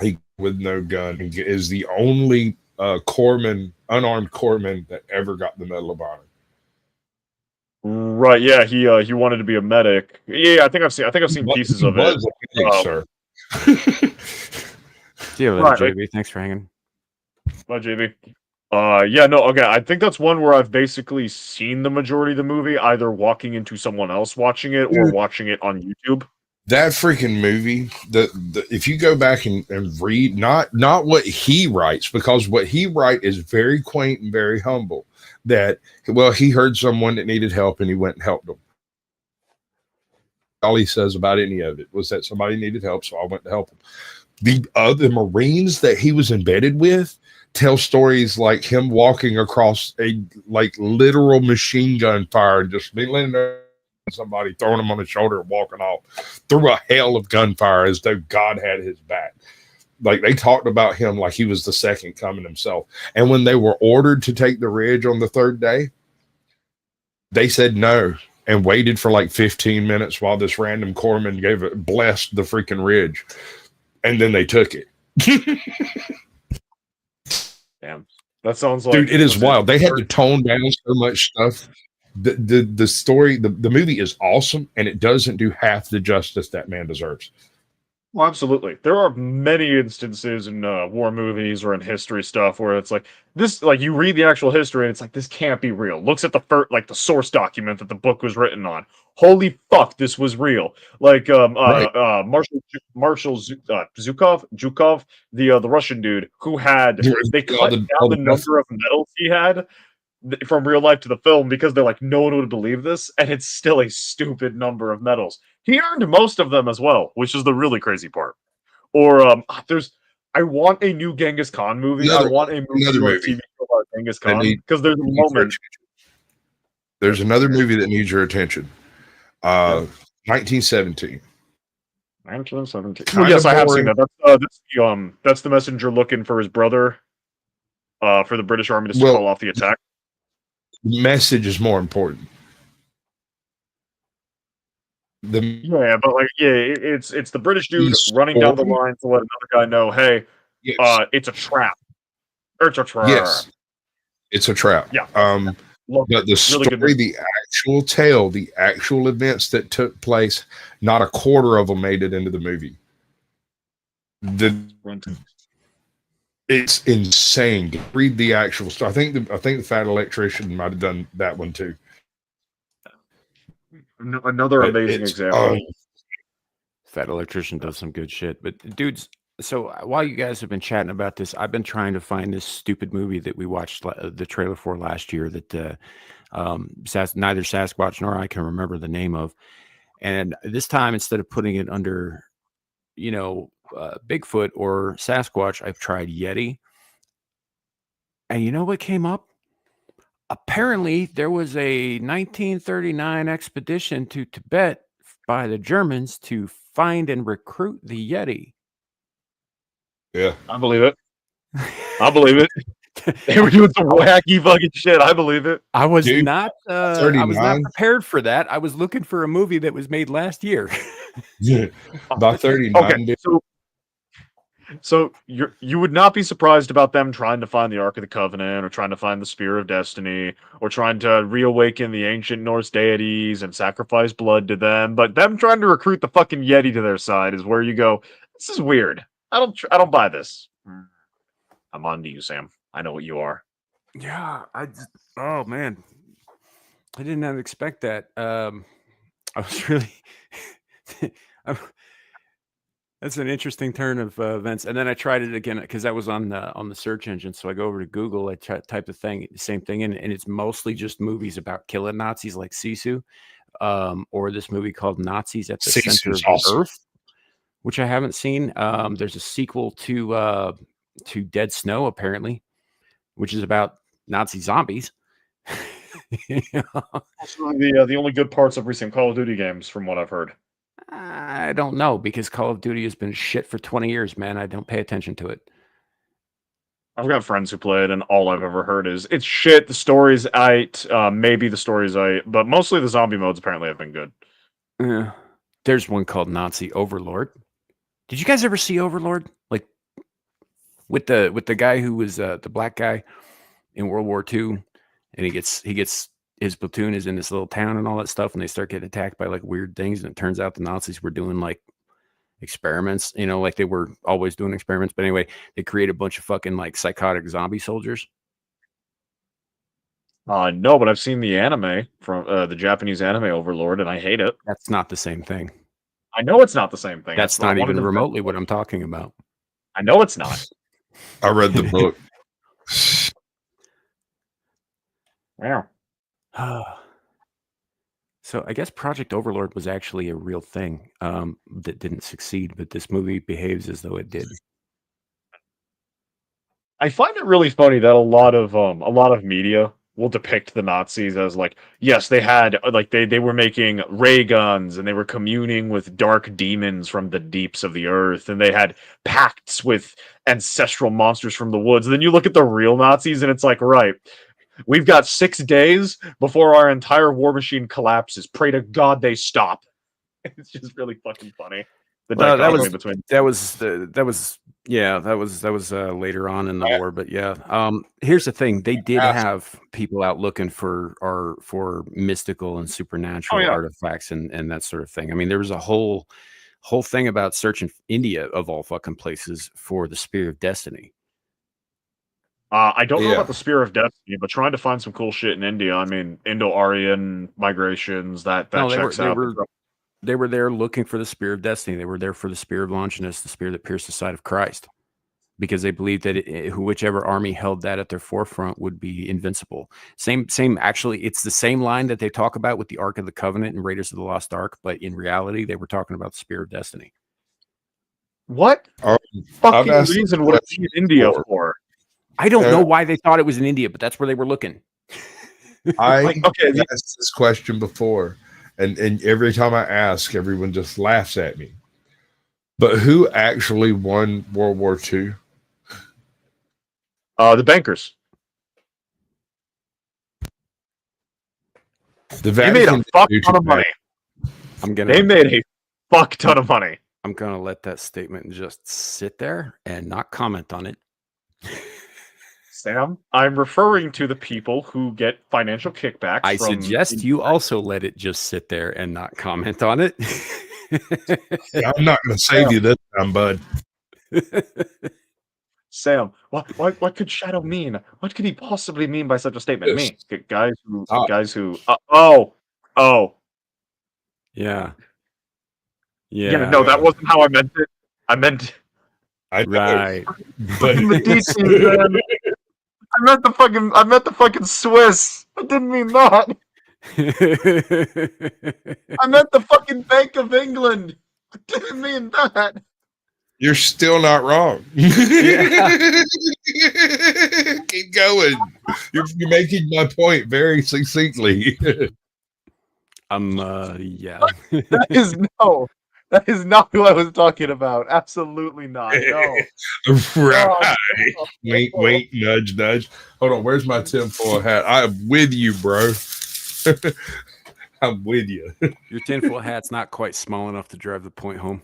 He with no gun. He is the only corpsman, unarmed corpsman that ever got the Medal of Honor. right? Yeah, he wanted to be a medic. Yeah, I think I've seen pieces of it. Sir. See you later, Right. JB. Thanks for hanging. Bye, JB. Yeah, no, okay. I think that's one where I've basically seen the majority of the movie, either walking into someone else watching it or watching it on YouTube. That freaking movie, the if you go back and read not what he writes, because what he writes is very quaint and very humble. That, well, he heard someone that needed help and he went and helped them. All he says about any of it was that somebody needed help, so I went to help them. The other Marines that he was embedded with tell stories like him walking across a like literal machine gun fire and just leaning there, somebody throwing him on the shoulder and walking off through a hail of gunfire as though God had his back. Like, they talked about him like he was the second coming himself. And when they were ordered to take the ridge on the third day, they said no and waited for like 15 minutes while this random corpsman blessed the freaking ridge. And then they took it. Damn. That sounds like... Dude, it is wild. They had to tone down so much stuff. The story, the movie is awesome, and it doesn't do half the justice that man deserves. Well, absolutely. There are many instances in war movies or in history stuff where it's like this, like you read the actual history and it's like, this can't be real. Looks at the source document that the book was written on. Holy fuck, this was real. Like Marshal Zhukov, the Russian dude who had they cut down the number of medals he had from real life to the film because they're like, no one would believe this, and it's still a stupid number of medals. He earned most of them as well, which is the really crazy part. Or I want a new Genghis Khan movie. I want a movie or a TV show about Genghis Khan because there's a moment. There's another movie that needs your attention. 1917. 1917. Oh, yes, I have seen that. That's the messenger looking for his brother, for the British Army to call off the attack. The message is more important. It's the British dude running down the line to let another guy know, hey, it's a trap. It's a trap. Yes, it's a trap. Yeah. But the story, the actual tale, the actual events that took place, not a quarter of them made it into the movie. It's insane. Read the actual story. I think the Fat Electrician might have done that one too. Another amazing example. Fat Electrician does some good shit. But dudes, so while you guys have been chatting about this, I've been trying to find this stupid movie that we watched the trailer for last year that neither Sasquatch nor I can remember the name of. And this time, instead of putting it under, Bigfoot or Sasquatch, I've tried Yeti. And you know what came up? Apparently, there was a 1939 expedition to Tibet by the Germans to find and recruit the Yeti. Yeah, I believe it. I believe it. They were doing some wacky fucking shit. I believe it. I was Dude, not. I was not 39. prepared for that. I was looking for a movie that was made last year. Yeah. By 39, Okay, dude. so you would not be surprised about them trying to find the Ark of the Covenant, or trying to find the Spear of Destiny, or trying to reawaken the ancient Norse deities and sacrifice blood to them. But them trying to recruit the fucking Yeti to their side is where you go, this is weird. I don't buy this. I'm on to you, Sam. I know what you are. Yeah, oh man, I did not expect that. I was really that's an interesting turn of events. And then I tried it again because I was on the search engine. So I go over to Google, I type the same thing in, and it's mostly just movies about killing Nazis like Sisu, or this movie called Nazis at the Center of the Earth, which I haven't seen. There's a sequel to Dead Snow, apparently, which is about Nazi zombies. The only good parts of recent Call of Duty games, from what I've heard. I don't know, because Call of Duty has been shit for 20 years, man. I don't pay attention to it. I've got friends who play it, and all I've ever heard is it's shit. The story's maybe the story's but mostly the zombie modes apparently have been good. Yeah. There's one called Nazi Overlord. Did you guys ever see Overlord? Like with the guy who was the black guy in World War II, and he gets his platoon is in this little town and all that stuff, and they start getting attacked by like weird things, and it turns out the Nazis were doing like experiments, like they were always doing experiments. But anyway, they create a bunch of fucking like psychotic zombie soldiers. No, but I've seen the anime from the Japanese anime Overlord, and I hate it. That's not the same thing. I know it's not the same thing. That's not even remotely what I'm talking about. I know it's not. I read the book. Wow. So I guess Project Overlord was actually a real thing that didn't succeed, but this movie behaves as though it did. I find it really funny that a lot of media will depict the Nazis as like, yes, they had like they were making ray guns, and they were communing with dark demons from the deeps of the earth, and they had pacts with ancestral monsters from the woods. And then you look at the real Nazis, and it's like, right, we've got 6 days before our entire war machine collapses. Pray to God they stop. It's just really fucking funny. That was later on in the war, but yeah. Here's the thing: they did have people out looking for mystical and supernatural artifacts and that sort of thing. I mean, there was a whole thing about searching India, of all fucking places, for the Spear of Destiny. I don't know about the Spear of Destiny, but trying to find some cool shit in India. I mean, Indo-Aryan migrations checks out. They were there looking for the Spear of Destiny. They were there for the Spear of Longinus, the spear that pierced the side of Christ, because they believed that whichever army held that at their forefront would be invincible. Same. Actually, it's the same line that they talk about with the Ark of the Covenant and Raiders of the Lost Ark, but in reality, they were talking about the Spear of Destiny. What fucking reason would it be in India for? I don't know why they thought it was in India, but that's where they were looking. I asked this question before. And every time I ask, everyone just laughs at me. But who actually won World War II? The bankers. They made a fuck ton of money. They made a fuck ton of money. I'm going to let that statement just sit there and not comment on it. Sam, I'm referring to the people who get financial kickbacks. I suggest you also let it just sit there and not comment on it. I'm not going to save you this time, bud. Sam, what could Shadow mean? What could he possibly mean by such a statement? Me, guys who, yeah. No, that wasn't how I meant it. I meant right, but the details, man. I meant the fucking Swiss. I didn't mean that. I meant the fucking Bank of England. I didn't mean that. You're still not wrong. Keep going. You're making my point very succinctly. Yeah. That is no. That is not who I was talking about. Absolutely not. No. Right. Wink, nudge, nudge. Hold on. Where's my tinfoil hat? I'm with you, bro. I'm with you. Your tinfoil hat's not quite small enough to drive the point home.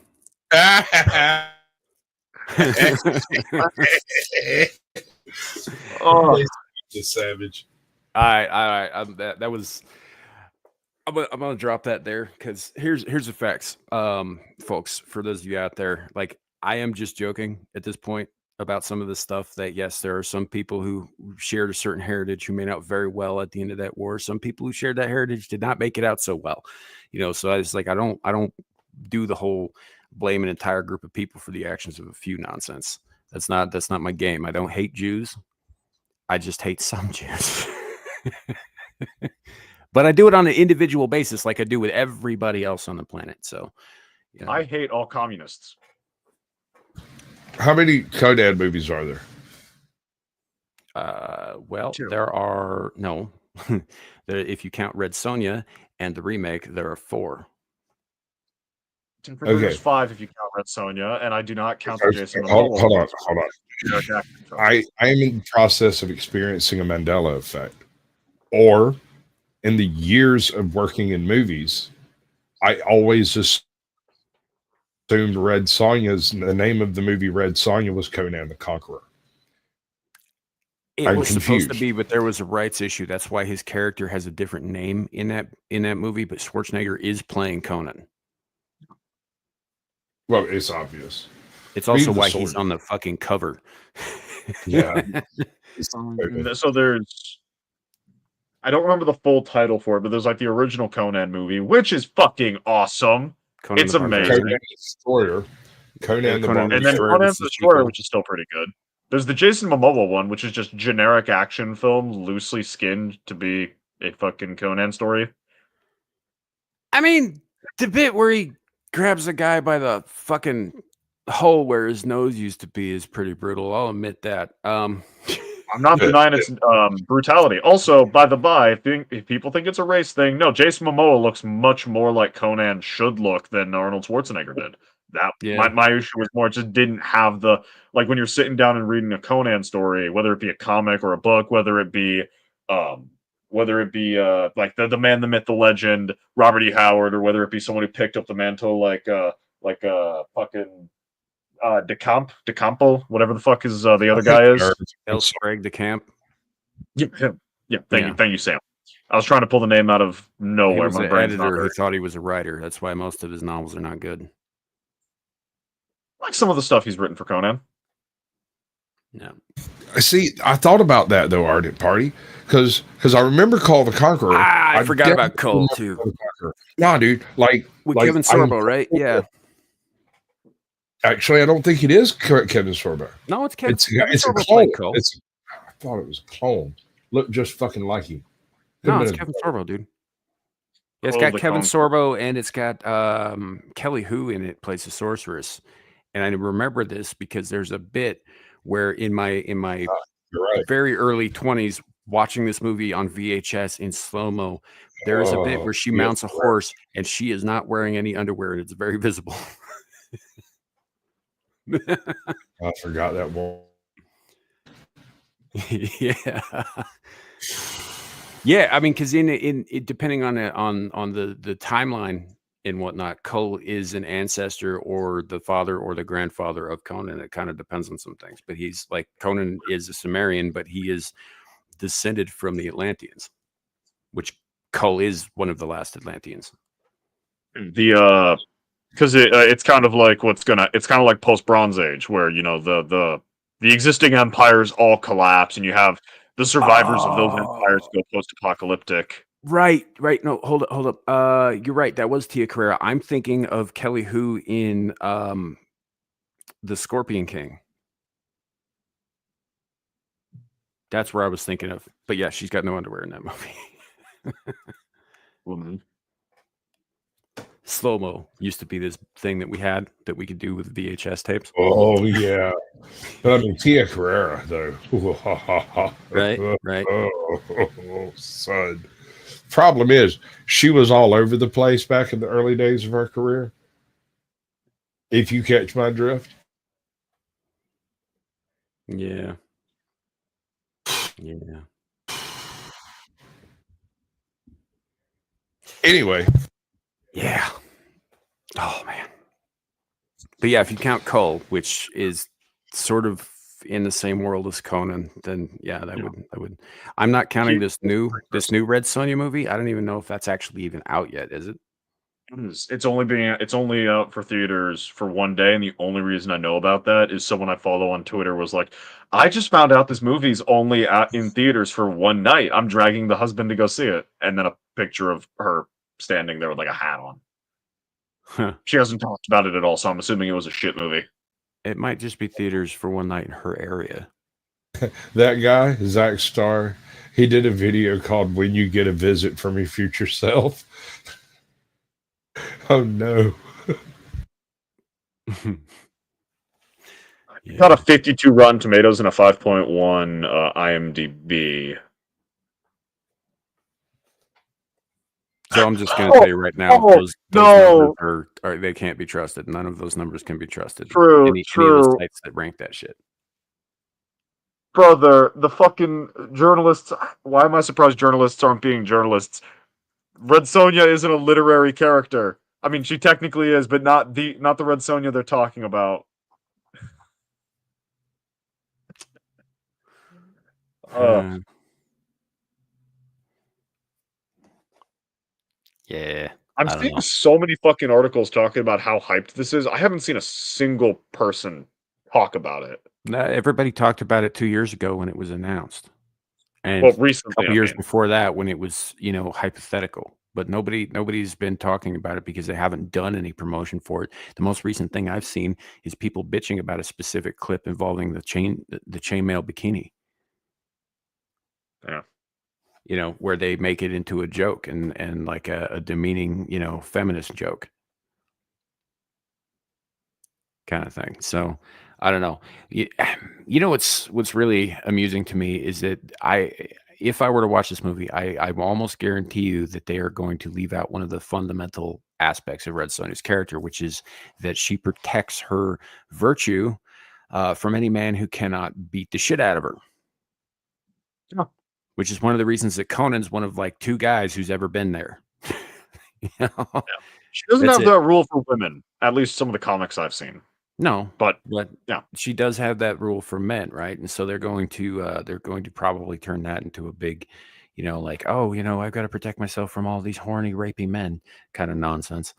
Oh, the savage. All right. That was. I'm gonna drop that there because here's the facts, folks. For those of you out there, like I am just joking at this point about some of the stuff. That yes, there are some people who shared a certain heritage who made out very well at the end of that war. Some people who shared that heritage did not make it out so well, So I was like, I don't do the whole blame an entire group of people for the actions of a few nonsense. That's not my game. I don't hate Jews. I just hate some Jews. But I do it on an individual basis, like I do with everybody else on the planet. So, I hate all communists. How many Conan movies are there? Well, Two. there are no. If you count Red Sonja and the remake, there are 4. There's 5 if you count Red Sonja, and I do not count the Jason Momoa. Hold on. I am in the process of experiencing a Mandela effect, or in the years of working in movies, I always assumed Red Sonja's the name of the movie Red Sonja was Conan the Conqueror. It was supposed to be, but there was a rights issue. That's why his character has a different name in that movie. But Schwarzenegger is playing Conan. Well, it's obvious. It's also why he's on the fucking cover. Yeah. So there's. I don't remember the full title for it, but there's like the original Conan movie, which is fucking awesome. It's amazing. Conan the Destroyer. And then Conan the Destroyer, which is still pretty good. There's the Jason Momoa one, which is just generic action film, loosely skinned to be a fucking Conan story. I mean, the bit where he grabs a guy by the fucking hole where his nose used to be is pretty brutal. I'll admit that. I'm not denying its brutality. Also, by the by, if people think it's a race thing, no, Jason Momoa looks much more like Conan should look than Arnold Schwarzenegger did. My issue was more just didn't have the like when you're sitting down and reading a Conan story, whether it be a comic or a book, whether it be like the man, the myth, the legend, Robert E. Howard, or whether it be someone who picked up the mantle like fucking DeCampo, whatever the fuck is the other guy is. L. Sprague DeCamp. Yeah, him. Yeah, thank you, Sam. I was trying to pull the name out of nowhere. My editor who thought he was a writer. That's why most of his novels are not good. Like some of the stuff he's written for Conan. No. See, I thought about that though, Ardent Party, because I remember Call the Conqueror. I forgot about Cole too. Nah, dude, like Kevin Sorbo, right? Yeah. Actually, I don't think it is Kevin Sorbo. No, it's Kevin. It's a clone. I thought it was a clone. Look just fucking like him. No, it's Kevin Sorbo, dude. Yeah, it's got Kevin Sorbo and it's got Kelly Hu in it, plays the sorceress. And I remember this because there's a bit where in my very early 20s, watching this movie on VHS in slow-mo, there's a bit where she mounts a horse and she is not wearing any underwear and it's very visible. I forgot that one. Yeah. I mean, because in depending on the timeline and whatnot, Cole is an ancestor or the father or the grandfather of Conan. It kind of depends on some things, but he's like Conan is a Sumerian, but he is descended from the Atlanteans, which Cole is one of the last Atlanteans. Because it's kind of like it's kind of like post Bronze Age, where the existing empires all collapse, and you have the survivors of those empires go post apocalyptic. Right. No, hold up. You're right. That was Tia Carrera. I'm thinking of Kelly Hu in The Scorpion King. That's where I was thinking of. But yeah, she's got no underwear in that movie. Woman. Slow-mo used to be this thing that we had that we could do with VHS tapes. Oh yeah, but I mean Tia Carrera though. Right. Oh, son. Problem is, she was all over the place back in the early days of her career. If you catch my drift. Yeah. Yeah. Anyway. Yeah. Oh man. But yeah, if you count Cull, which is sort of in the same world as Conan, then yeah, that would. I'm not counting this new Red Sonja movie. I don't even know if that's actually even out yet. Is it? It's only out for theaters for one day, and the only reason I know about that is someone I follow on Twitter was like, "I just found out this movie's only out in theaters for one night. I'm dragging the husband to go see it," and then a picture of her standing there with like a hat on. Huh. She hasn't talked about it at all, so I'm assuming it was a shit movie. It might just be theaters for one night in her area. That guy, Zack Star, he did a video called "When You Get a Visit from Your Future Self." Oh no. Got a 52 Rotten Tomatoes and a 5.1 IMDb. So I'm just going to tell you right now, those numbers are they can't be trusted. None of those numbers can be trusted. True, any of the sites that rank that shit. Brother, the fucking journalists. Why am I surprised journalists aren't being journalists? Red Sonja isn't a literary character. I mean, she technically is, but not the Red Sonja they're talking about. Yeah. I'm seeing so many fucking articles talking about how hyped this is. I haven't seen a single person talk about it. Everybody talked about it 2 years ago when it was announced. And recently, a couple years before that when it was, hypothetical. But nobody's been talking about it because they haven't done any promotion for it. The most recent thing I've seen is people bitching about a specific clip involving the chainmail bikini. Yeah. Where they make it into a joke and like a demeaning, feminist joke kind of thing. So I don't know. What's really amusing to me is that if I were to watch this movie, I almost guarantee you that they are going to leave out one of the fundamental aspects of Red Sonja's character, which is that she protects her virtue from any man who cannot beat the shit out of her. Yeah. Which is one of the reasons that Conan's one of like two guys who's ever been there. Yeah. She doesn't have that rule for women, at least some of the comics I've seen. No, but yeah, she does have that rule for men, right? And so they're going to probably turn that into a big, like, oh, I've got to protect myself from all these horny, rapey men kind of nonsense.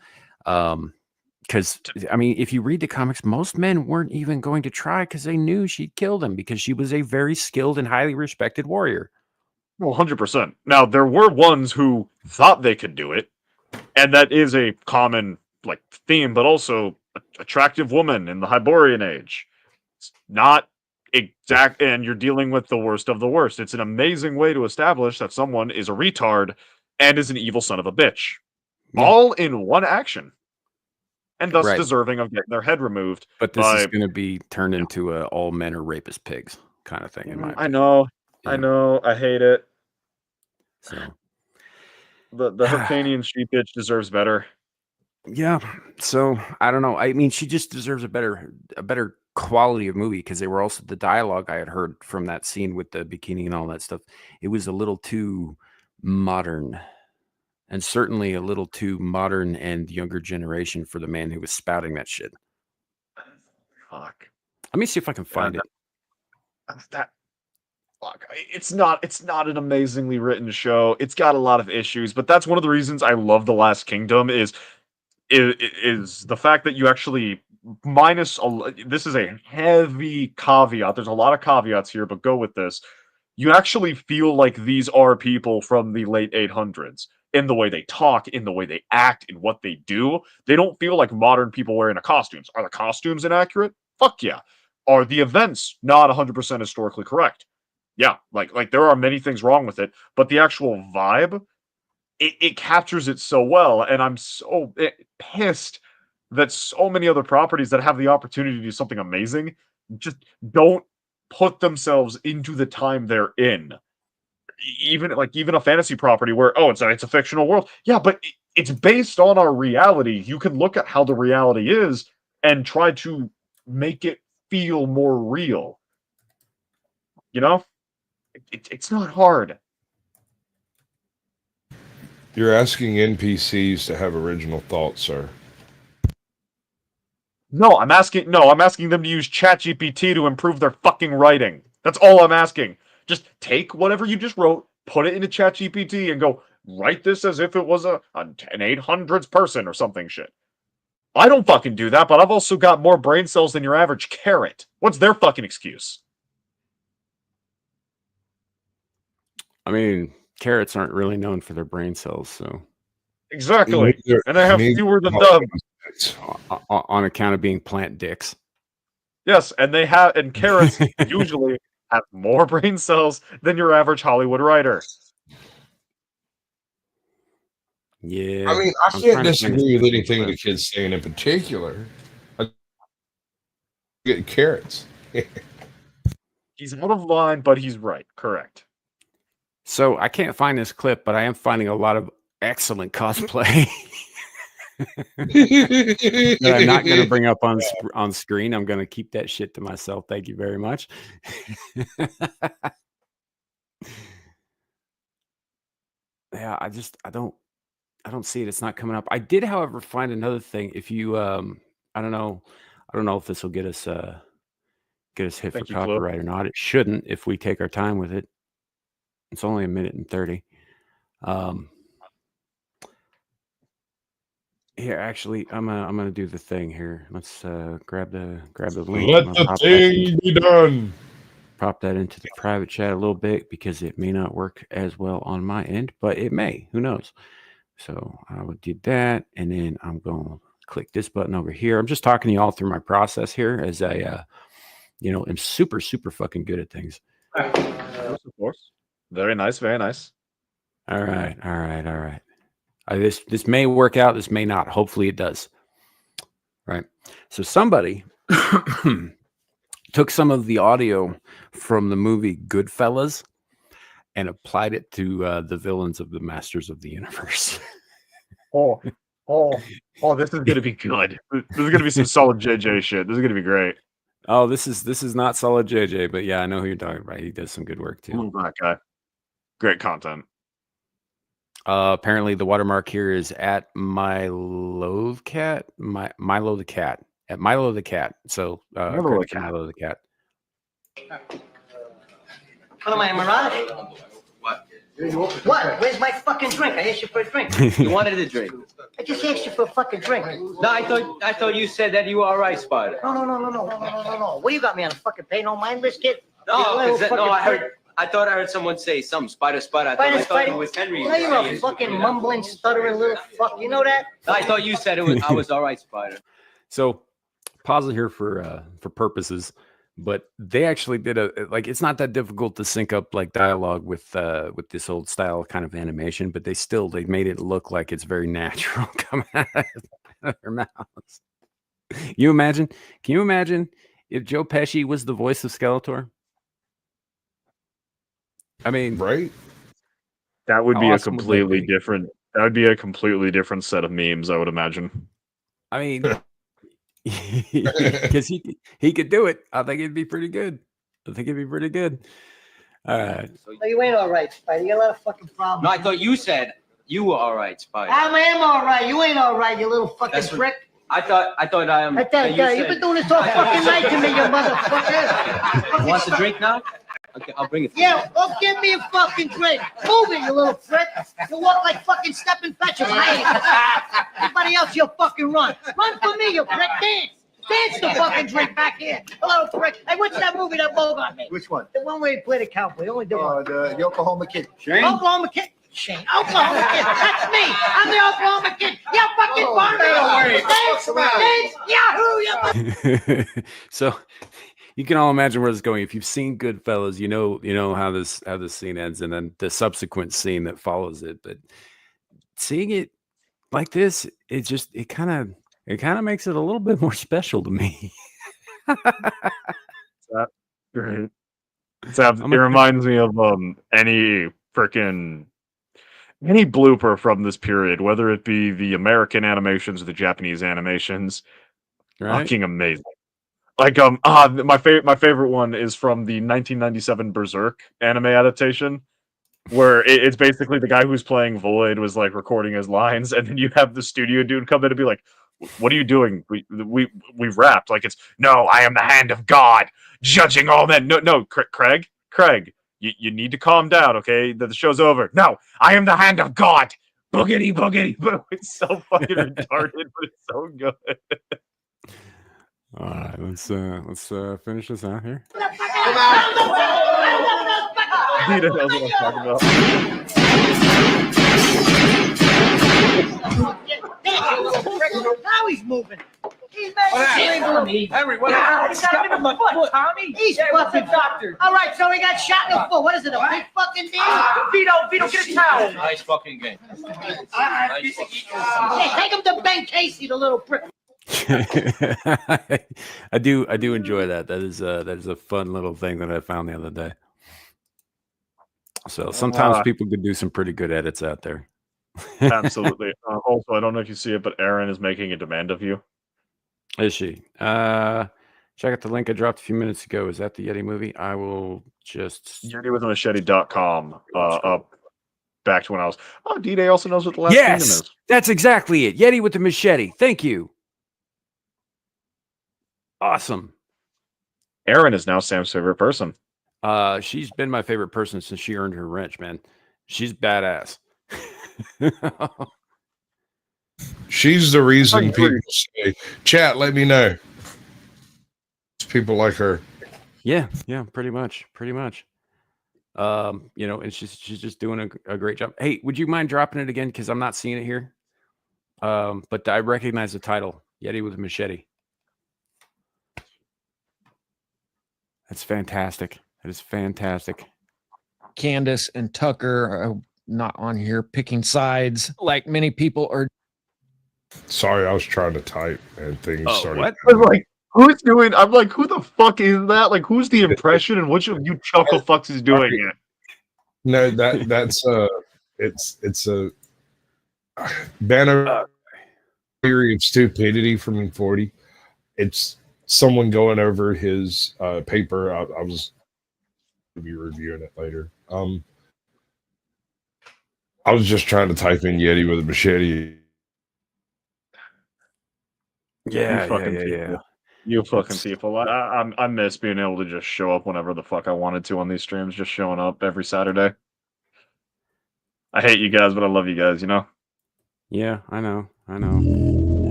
Because I mean, if you read the comics, most men weren't even going to try because they knew she'd kill them because she was a very skilled and highly respected warrior. Well, 100%. Now, there were ones who thought they could do it, and that is a common theme, but also attractive woman in the Hyborian age. It's not exact, and you're dealing with the worst of the worst. It's an amazing way to establish that someone is a retard and is an evil son of a bitch. Yeah. All in one action. And thus deserving of getting their head removed. But this is going to be turned into a all men are rapist pigs kind of thing, in my opinion. I know. Yeah. I know. I hate it. So the Hyrcanian sheep bitch deserves better. Yeah. So I don't know. I mean, she just deserves a better quality of movie because they were also the dialogue I had heard from that scene with the bikini and all that stuff. It was a little too modern. And certainly a little too modern and younger generation for the man who was spouting that shit. Fuck. Let me see if I can find it. Fuck. It's not an amazingly written show. It's got a lot of issues, but that's one of the reasons I love The Last Kingdom is the fact that you actually this is a heavy caveat. There's a lot of caveats here, but go with this. You actually feel like these are people from the late 800s. In the way they talk, in the way they act, in what they do. They don't feel like modern people wearing costumes. Are the costumes inaccurate? Fuck yeah. Are the events not 100% historically correct? Yeah, like there are many things wrong with it, but the actual vibe, it captures it so well, and I'm so pissed that so many other properties that have the opportunity to do something amazing just don't put themselves into the time they're in. Even a fantasy property where it's a fictional world. Yeah, but it's based on our reality. You can look at how the reality is and try to make it feel more real. You know? It's not hard. You're asking NPCs to have original thoughts, sir. No, I'm asking them to use ChatGPT to improve their fucking writing. That's all I'm asking. Just take whatever you just wrote, put it into ChatGPT, and go, write this as if it was an 800s person or something shit. I don't fucking do that, but I've also got more brain cells than your average carrot. What's their fucking excuse? I mean, carrots aren't really known for their brain cells, so Exactly. And they have fewer than them. on account of being plant dicks. Yes, and carrots usually have more brain cells than your average Hollywood writer. Yeah. I mean, I can't disagree with anything the kid's saying in particular. I get carrots. He's out of line, but he's right. Correct. So I can't find this clip, but I am finding a lot of excellent cosplay that I'm not going to bring up on screen. I'm going to keep that shit to myself. Thank you very much. Yeah, I don't see it. It's not coming up. I did, however, find another thing. If you, I don't know if this will get us hit for copyright or not. It shouldn't if we take our time with it. It's only 1 minute and 30. Here, actually, I'm gonna do the thing here. Let's grab the link. Let the thing be done. Pop that into the private chat a little bit because it may not work as well on my end, but it may. Who knows? So I would do that, and then I'm going to click this button over here. I'm just talking to you all through my process here as I, am super, super fucking good at things. Of course. Very nice, very nice. All right. This may work out. This may not. Hopefully it does. Right. So somebody took some of the audio from the movie Goodfellas and applied it to the villains of the Masters of the Universe. Oh, this is gonna be good. This is gonna be some solid JJ shit. This is gonna be great. Oh, this is not solid JJ, but yeah, I know who you're talking about. He does some good work too. Love that guy. Great content. Apparently the watermark here is at Milo the Cat. Milo the Cat. At Milo the Cat. So Milo the Cat. What am I, a mirage? What? Where's my fucking drink? I asked you for a drink. You wanted a drink. I just asked you for a fucking drink. No, I thought you said that you were all right, Spider. No. What do you got me on a fucking pay no mind list, kid? I thought I heard someone say something. Spider. I thought it was Henry. No, you're a fucking mumbling, stuttering little fuck. You know that? No, I thought you said I was all right, Spider. So pause it here for purposes. But they actually did it's not that difficult to sync up like dialogue with this old style kind of animation, but they made it look like it's very natural coming out of their mouths. Can you imagine if Joe Pesci was the voice of Skeletor? I mean, right? That would be a completely different. That would be a completely different set of memes, I would imagine. I mean, because he could do it. I think it'd be pretty good. All right. No, you ain't all right, Spider. You got a lot of fucking problems. No, I thought you said you were all right, Spider. I am all right. You ain't all right, you little fucking prick. I thought I am. You've been doing this all fucking night to me, you motherfucker. You want a drink now? Okay, I'll bring it. Yeah, well, give me a fucking drink. Move it, you little prick. You walk like fucking stepping fetches. Everybody else, you'll fucking run. Run for me, you prick. Dance the fucking drink back here. Hello, prick. Hey, what's that movie that Bogart made? Which one? The one where he played a cowboy. Only the one. The Oklahoma Kid. Oklahoma Kid. Shane. Oklahoma Kid. That's me. I'm the Oklahoma Kid. You fucking barnacle. Dance. Yahoo. So you can all imagine where this is going. If you've seen Goodfellas, you know how this scene ends, and then the subsequent scene that follows it. But seeing it like this, it kind of makes it a little bit more special to me. That's great. It reminds me of any blooper from this period, whether it be the American animations or the Japanese animations. Right? Fucking amazing. Like my favorite one is from the 1997 Berserk anime adaptation, where it's basically the guy who's playing Void was like recording his lines, and then you have the studio dude come in and be like, "What are you doing? We rapped like it's no, I am the hand of God, judging all men." No, Craig, you need to calm down, okay? The show's over. No, I am the hand of God. Boogity boogity boo. It's so fucking retarded, but it's so good. All right, let's finish this out here. Dita knows what I'm talking about. Now he's moving. He's making Henry, what happened? Give him a foot, Tommy. He's fucking doctor. All right, so he got shot in the foot. What is it? A big fucking deal? Vito, get a towel. Nice fucking game. Hey, take him to Ben Casey, the little prick. I do enjoy that. That is a fun little thing that I found the other day. So sometimes people could do some pretty good edits out there. Absolutely. Also, I don't know if you see it, but Erin is making a demand of you. Is she? Check out the link I dropped a few minutes ago. Is that the Yeti movie? I will just YetiWithMachete.com up back to when I was. Oh, D-Day also knows what the last kingdom is. That's exactly it. Yeti with the machete. Thank you. Awesome. Erin is now Sam's favorite person. She's been my favorite person since she earned her wrench, man. She's badass. She's the reason people say, chat, let me know. It's people like her. Yeah, pretty much. And she's just doing a great job. Hey, would you mind dropping it again? Because I'm not seeing it here. But I recognize the title, Yeti with a Machete. That's fantastic. That is fantastic. Candace and Tucker are not on here picking sides like many people are. Sorry, I was trying to type and things started. What? I'm like, who's doing? I'm like, who the fuck is that? Like, who's the impression and which of you chuckle fucks is doing it? No, that's it's a banner theory of stupidity from 40. It's someone going over his paper. I was to be reviewing it later. I was just trying to type in Yeti with a machete. Yeah. You fucking people. I miss being able to just show up whenever the fuck I wanted to on these streams. Just showing up every Saturday. I hate you guys, but I love you guys. You know. Yeah, I know.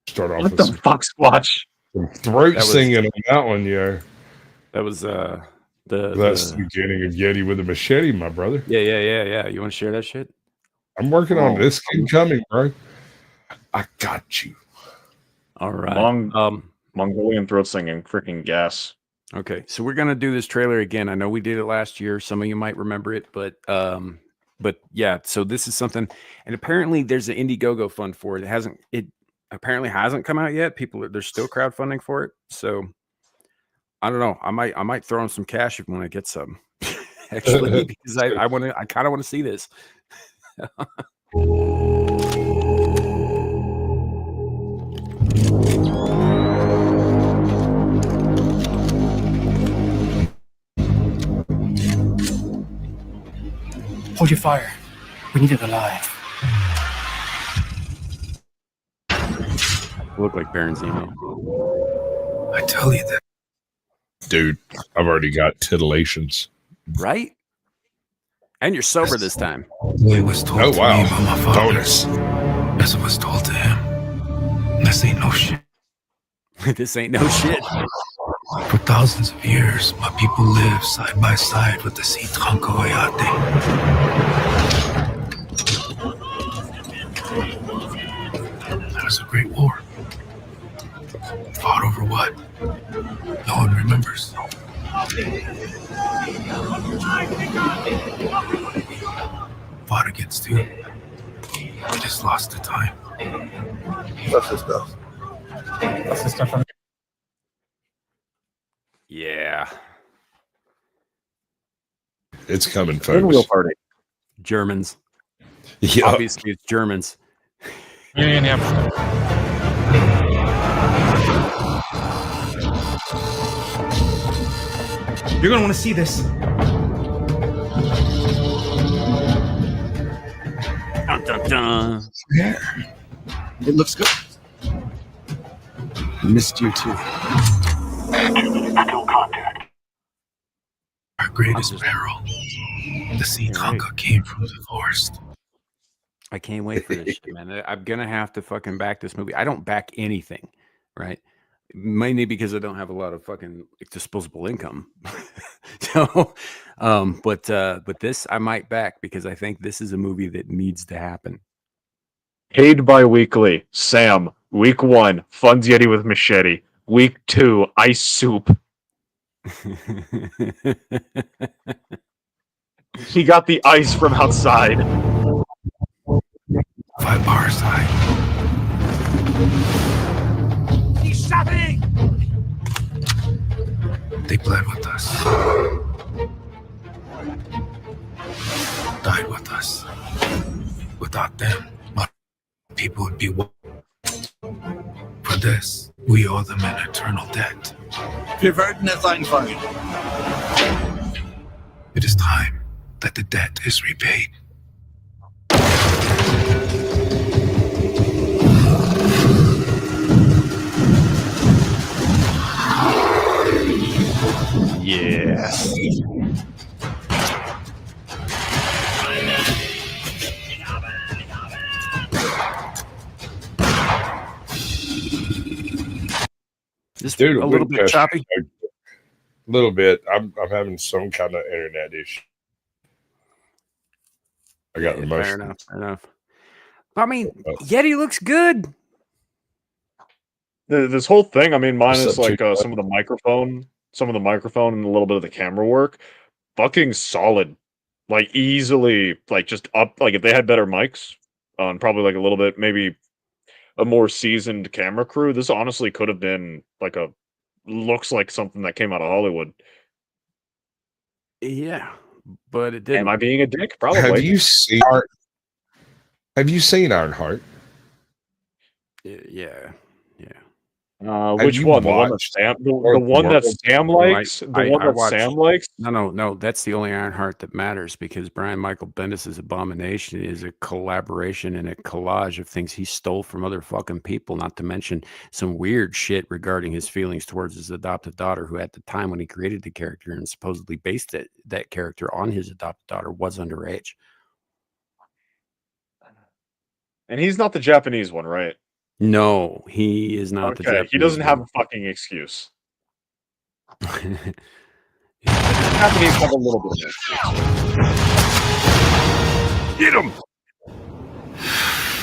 Start off What with the fuck, Squatch? some throat singing on that one, yeah. That was That's the beginning of Yeti with a machete, my brother. Yeah. You want to share that shit? I'm working on this. Keep coming, bro. I got you. All right. Mongolian throat singing, freaking gas. Okay, so we're gonna do this trailer again. I know we did it last year. Some of you might remember it, but yeah. So this is something, and apparently there's an Indiegogo fund for it. It apparently hasn't come out yet. They're still crowdfunding for it. So I don't know. I might throw in some cash when I get some. Actually, because I kind of want to see this. Hold your fire. We need it alive. Look like Baron Zemo. I tell you that. Dude, I've already got titillations. Right? And you're sober this time. It was told to me by my father. Bonus. As it was told to him. This ain't no shit. This ain't no shit. For thousands of years, my people lived side by side with the sea Tronco Yeti. That was a great war. Fought over what? No one remembers. Fought against who? We just lost the time. That's the stuff. That's the stuff from Yeah. It's coming, Pinwheel folks. party. Germans. Yeah. Obviously, it's Germans. Union Amsterdam. You're gonna want to see this. Dun, dun, dun. Yeah. It looks good. Missed you too. Our greatest peril. The sea tonka came from the forest. I can't wait for this shit, man. I'm gonna have to fucking back this movie. I don't back anything, right? Mainly because I don't have a lot of fucking disposable income. So, but this I might back because I think this is a movie that needs to happen. Paid bi-weekly. Sam, week 1, funds Yeti with Machete. Week 2, ice soup. He got the ice from outside. 5 bars high. He's shopping! They bled with us. Died with us. Without them, my people would be for this. We owe them an eternal debt. Wir wollten es einfangen. It is time that the debt is repaid. Yes. Just Dude, a little bit choppy. A little bit. I'm having some kind of internet issue. I got the most. Fair enough. Fair enough. I mean, Yeti looks good. This whole thing, I mean, minus What's up, like some of the microphone and a little bit of the camera work, fucking solid. Like easily, like just up. Like if they had better mics, and probably like a little bit, maybe a more seasoned camera crew, this honestly could have been like looks like something that came out of Hollywood. Yeah, but it didn't. Am I being a dick? Probably. Have you seen Ironheart? Yeah. Which one? The one that Sam, the one that Sam likes? The one that Sam likes? No. That's the only Ironheart that matters because Brian Michael Bendis' Abomination is a collaboration and a collage of things he stole from other fucking people, not to mention some weird shit regarding his feelings towards his adopted daughter, who at the time when he created the character and supposedly based that character on his adopted daughter was underage. And he's not the Japanese one, right? No, he is not the Japanese. He doesn't have a fucking excuse. Japanese have a little bit of excuse. Get him!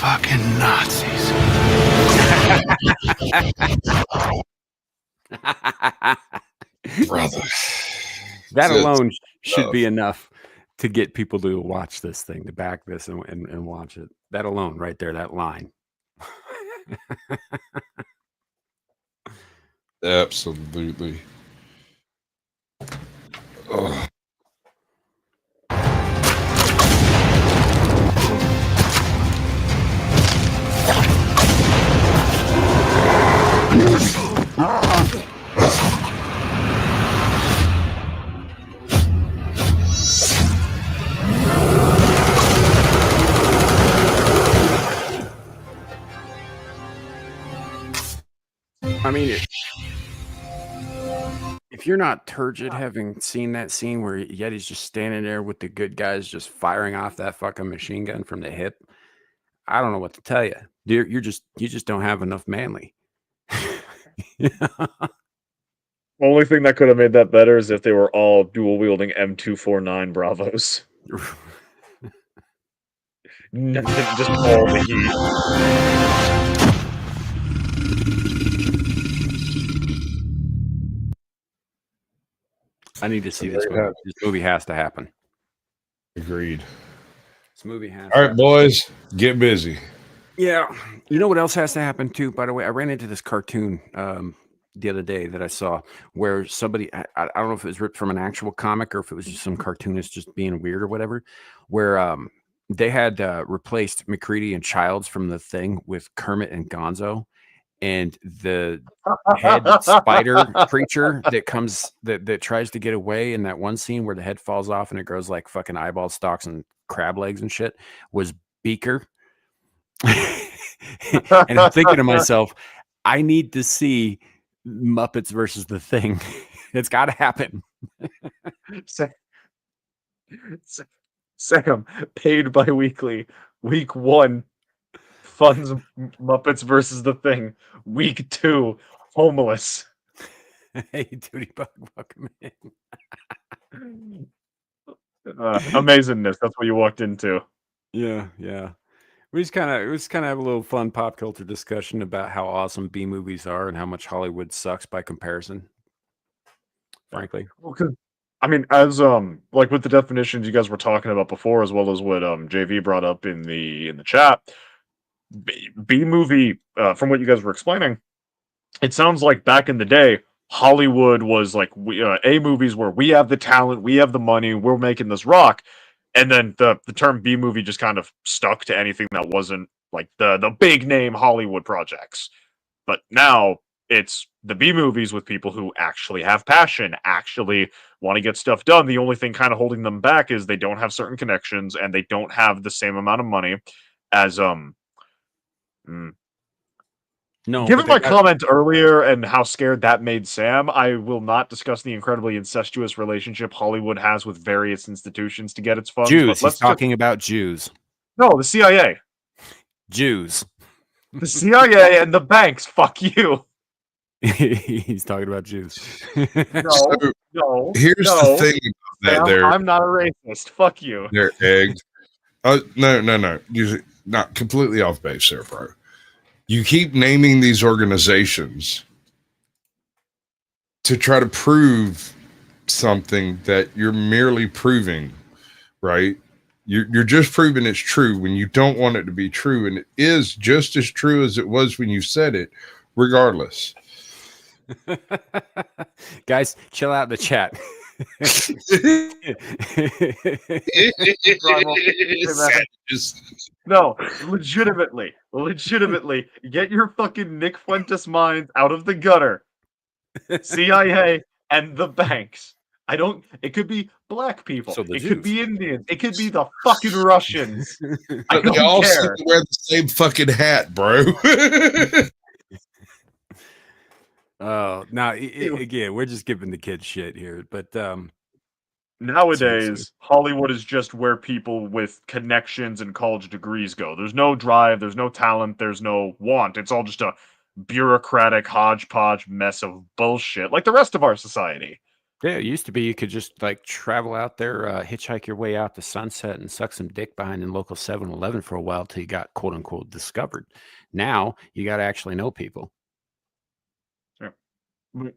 Fucking Nazis. Brother. That alone should be enough to get people to watch this thing, to back this and watch it. That alone, right there, that line. Absolutely. Oh. I mean, if you're not turgid having seen that scene where Yeti's just standing there with the good guys just firing off that fucking machine gun from the hip, I don't know what to tell you. You just don't have enough manly. Only thing that could have made that better is if they were all dual wielding M249 Bravos. Just all the heat. I need to see this movie. This movie has to happen. Agreed. This movie has. All right, boys, get busy. Yeah. You know what else has to happen too? By the way, I ran into this cartoon the other day that I saw where somebody, I don't know if it was ripped from an actual comic or if it was just some cartoonist just being weird or whatever, where they had replaced McCready and Childs from The Thing with Kermit and Gonzo. and the head spider creature that comes that tries to get away in that one scene where the head falls off and it grows like fucking eyeball stalks and crab legs and shit was Beaker. And I'm thinking to myself, I need to see Muppets versus the Thing. It's got to happen. Sam, paid bi-weekly. Week 1, funds Muppets versus the Thing. Week 2, homeless. Hey, Duty Bug, welcome in. Amazingness. That's what you walked into. Yeah. We just kind of have a little fun pop culture discussion about how awesome B movies are and how much Hollywood sucks by comparison. Frankly, well, I mean, as like with the definitions you guys were talking about before, as well as what JV brought up in the chat, B movie, from what you guys were explaining, it sounds like back in the day, Hollywood was like A movies where we have the talent, we have the money, we're making this rock. And then the term B movie just kind of stuck to anything that wasn't like the big name Hollywood projects. But now it's the B movies with people who actually have passion, actually want to get stuff done. The only thing kind of holding them back is they don't have certain connections and they don't have the same amount of money as No, given my comment earlier and how scared that made Sam, I will not discuss the incredibly incestuous relationship Hollywood has with various institutions to get its funds. Jews. But let's He's talking about Jews. No, the CIA. Jews. The CIA and the banks. Fuck you. He's talking about Jews. No. Here's the thing about that. I'm not a racist. Fuck you. They're egged. No. You're not completely off base there, bro. You keep naming these organizations to try to prove something that you're merely proving, right? You're just proving it's true when you don't want it to be true, and it is just as true as it was when you said it, regardless. Guys, chill out in the chat. No, legitimately, get your fucking Nick Fuentes minds out of the gutter. CIA and the banks. It could be black people. So it could be Indians. It could be the fucking Russians. I They don't all seem care. to wear the same fucking hat, bro. Oh, now again, we're just giving the kids shit here, but Nowadays, Hollywood is just where people with connections and college degrees go. There's no drive, there's no talent, there's no want. It's all just a bureaucratic hodgepodge mess of bullshit, like the rest of our society. yeah, it used to be you could just like travel out there, hitchhike your way out to Sunset and suck some dick behind in local 7-Eleven for a while till you got quote unquote discovered. Now you got to actually know people.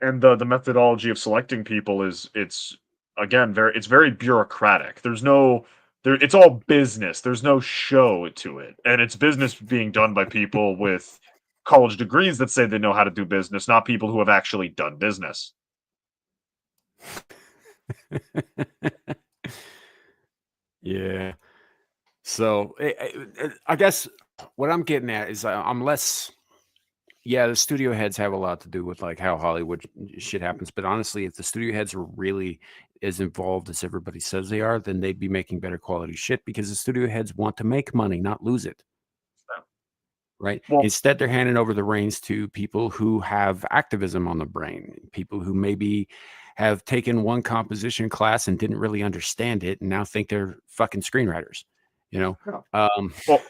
And the methodology of selecting people it's very bureaucratic. It's all business. There's no show to it. And it's business being done by people with college degrees that say they know how to do business, not people who have actually done business. Yeah. So I guess what I'm getting at is I'm less. Yeah, the studio heads have a lot to do with like how Hollywood shit happens. But honestly, if the studio heads are really as involved as everybody says they are, then they'd be making better quality shit because the studio heads want to make money, not lose it. Right? Well, instead, they're handing over the reins to people who have activism on the brain, people who maybe have taken one composition class and didn't really understand it and now think they're fucking screenwriters. You know? Well,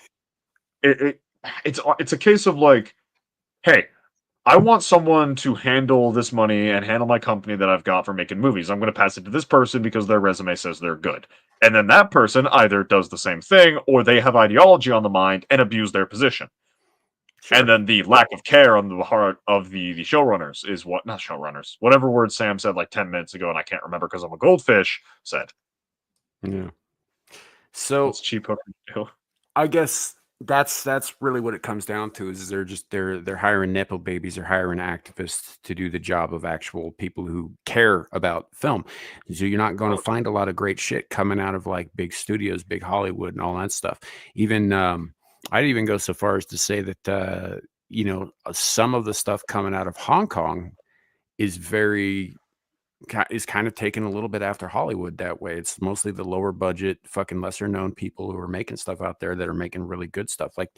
it's a case of like, hey, I want someone to handle this money and handle my company that I've got for making movies. I'm going to pass it to this person because their resume says they're good. And then that person either does the same thing or they have ideology on the mind and abuse their position. Sure. And then the lack of care on the heart of the showrunners is what, not showrunners, whatever word Sam said like 10 minutes ago and I can't remember because I'm a goldfish, said. Yeah. So it's cheap hooking too. I guess that's really what it comes down to is they're hiring nepo babies or hiring activists to do the job of actual people who care about film. So you're not going to find a lot of great shit coming out of like big studios, big Hollywood and all that stuff. Even I'd even go so far as to say that some of the stuff coming out of Hong Kong is kind of taken a little bit after Hollywood that way. It's mostly the lower budget, fucking lesser known people who are making stuff out there that are making really good stuff. Like,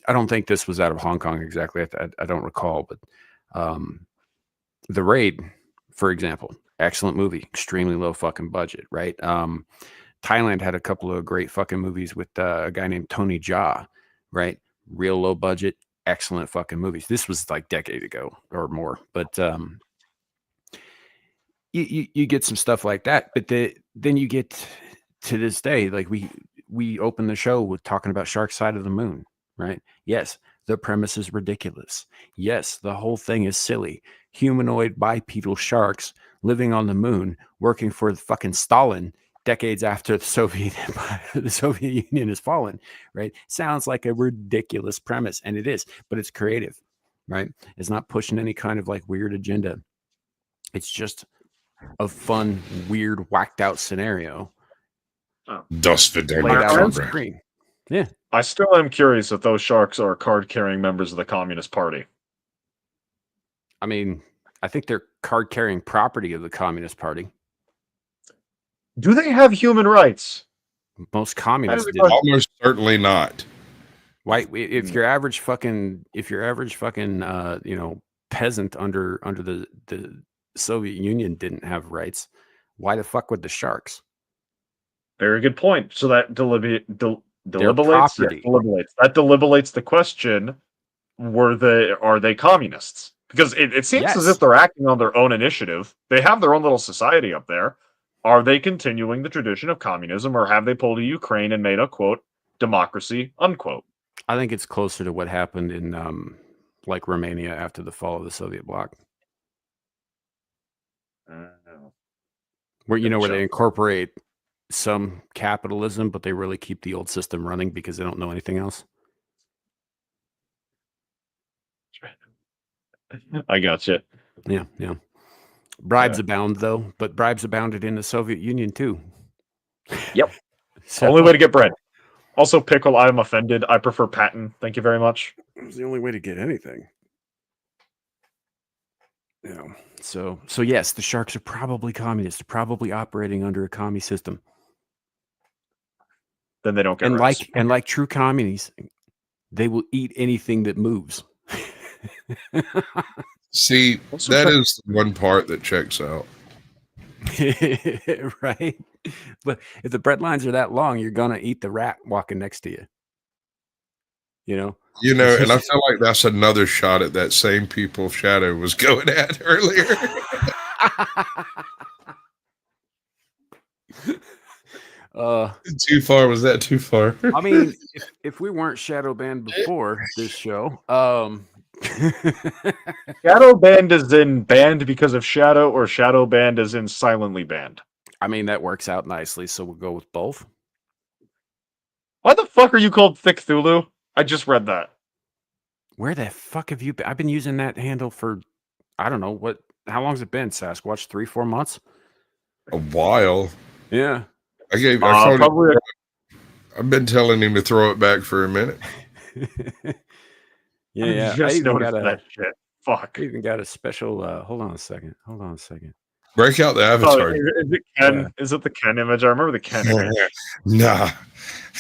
I don't think this was out of Hong Kong exactly. I don't recall, but The Raid, for example, excellent movie, extremely low fucking budget, right? Thailand had a couple of great fucking movies with a guy named Tony Jaa, right? Real low budget, excellent fucking movies. This was like a decade ago or more, but you get some stuff like that. But then you get to this day, like we open the show with talking about Shark Side of the Moon, right? Yes, the premise is ridiculous. Yes, the whole thing is silly. Humanoid bipedal sharks living on the moon, working for fucking Stalin decades after the Soviet Union has fallen, right? Sounds like a ridiculous premise, and it is, but it's creative, right? It's not pushing any kind of like weird agenda. It's just a fun, weird, whacked out scenario. Das laid out on screen. Yeah. I still am curious if those sharks are card-carrying members of the Communist Party. I mean, I think they're card-carrying property of the Communist Party. Do they have human rights? Most communists do. Almost certainly not. Why? If your average fucking, peasant under the Soviet Union didn't have rights, why the fuck would the sharks? Very good point. So that deliberates the question: are they communists? Because it seems as if they're acting on their own initiative. They have their own little society up there. Are they continuing the tradition of communism, or have they pulled a Ukraine and made a, quote, democracy, unquote? I think it's closer to what happened in like Romania after the fall of the Soviet bloc. Where they incorporate some capitalism, but they really keep the old system running because they don't know anything else. I gotcha. Yeah. Bribes abound, though, but bribes abounded in the Soviet Union, too. Yep. Only way to get bread. Also, pickle, I'm offended. I prefer Patton. Thank you very much. It was the only way to get anything. So yes, the sharks are probably communists. They're probably operating under a commie system. Then they don't get rights. Like true communists, they will eat anything that moves. See, that is the one part that checks out. Right? But if the bread lines are that long, you're going to eat the rat walking next to you. And I feel like that's another shot at that same people Shadow was going at earlier. Too far? Was that too far? I mean, if we weren't shadow banned before this show, shadow banned is in banned because of shadow, or shadow banned is in silently banned? I mean, that works out nicely, so we'll go with both. Why the fuck are you called Thick Thulu? I just read that. Where the fuck have you been? I've been using that handle for, I don't know, how long's it been, Sasquatch? 3-4 months? A while. Yeah. I've been telling him to throw it back for a minute. Yeah. I just noticed that shit. Fuck. I even got a special, hold on a second. Break out the avatar. Is it Ken? Yeah. Is it the Ken image? I remember the Ken image. Nah.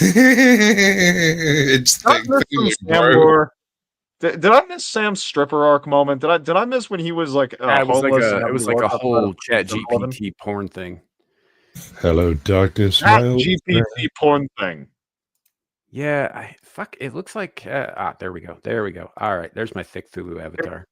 It's thick. Did I miss Sam's stripper arc moment? Did I miss when he was like homeless? It was like a whole chat GPT porn thing. Hello, darkness. Chat GPT porn thing. Yeah, it looks like there we go. All right, there's my Thick Thulu avatar.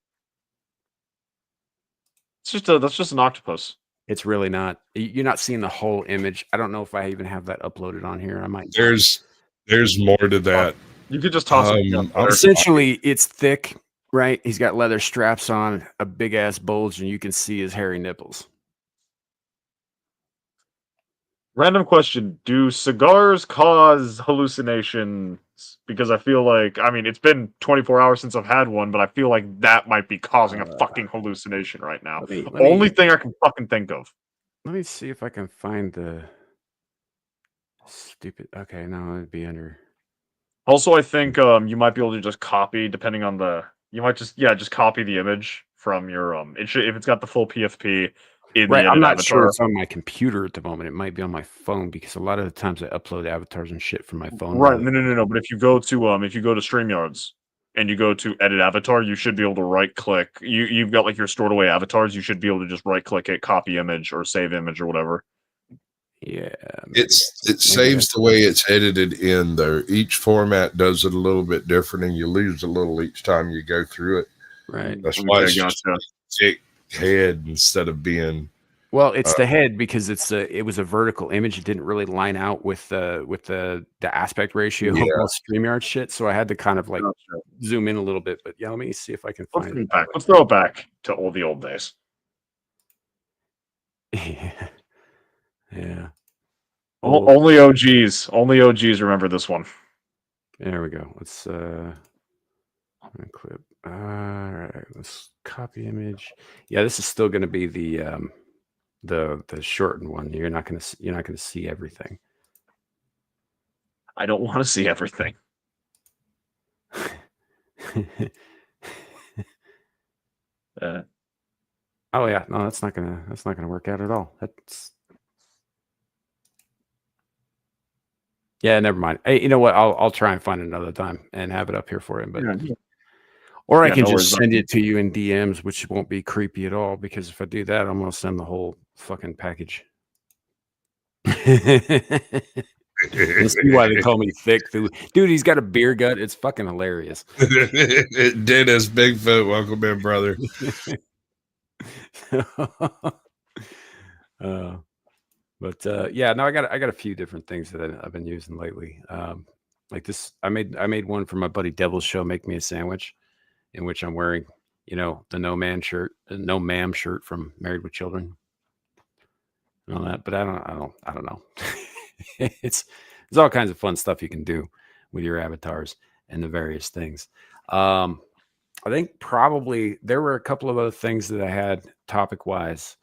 That's just an octopus. It's really not. You're not seeing the whole image. I don't know if I even have that uploaded on here. I might. There's more to that. You could just toss it. Essentially, it's thick, right? He's got leather straps on, a big ass bulge, and you can see his hairy nipples. Random question: do cigars cause hallucinations? Because I feel like, it's been 24 hours since I've had one, but I feel like that might be causing a fucking hallucination right now. Only thing I can fucking think of. Let me see if I can find the stupid. Okay, no, it'd be under. Also, I think you might be able to just copy, depending on the. You might just copy the image from your It should, if it's got the full PFP in Right, the I'm edit not sure avatar. it's on my computer at the moment. It might be on my phone because a lot of the times I upload avatars and shit from my phone. Right, no. But if you go to StreamYards and you go to edit avatar, you should be able to right click. You've got like your stored away avatars. You should be able to just right click it, copy image or save image or whatever. Yeah, it saves the way it's edited in there. Each format does it a little bit different, and you lose a little each time you go through it. Right. That's why it's just a thick head instead of being. Well, it's the head because it was a vertical image. It didn't really line out with the aspect ratio of most StreamYard shit. So I had to kind of like zoom in a little bit. But yeah, let me see if I can find it. Let's throw it back to all the old days. Yeah. Only OGs remember this one. There we go. Let's clip. All right, let's copy image. Yeah, this is still going to be the shortened one. You're not going to see everything. I don't want to see everything. Oh yeah, no, that's not gonna work out at all. Yeah, never mind. Hey, you know what? I'll try and find another time and have it up here for him. But or I can just send it to you in DMs, which won't be creepy at all. Because if I do that, I'm gonna send the whole fucking package. You'll see why they call me thick, dude. He's got a beer gut. It's fucking hilarious. Dennis Bigfoot, welcome in, brother. Yeah, no, I got a few different things that I've been using lately. Like this, I made one for my buddy Devil's Show, Make Me a Sandwich, in which I'm wearing, the no ma'am shirt from Married with Children, and all that. But I don't know. There's all kinds of fun stuff you can do with your avatars and the various things. I think probably there were a couple of other things that I had topic wise.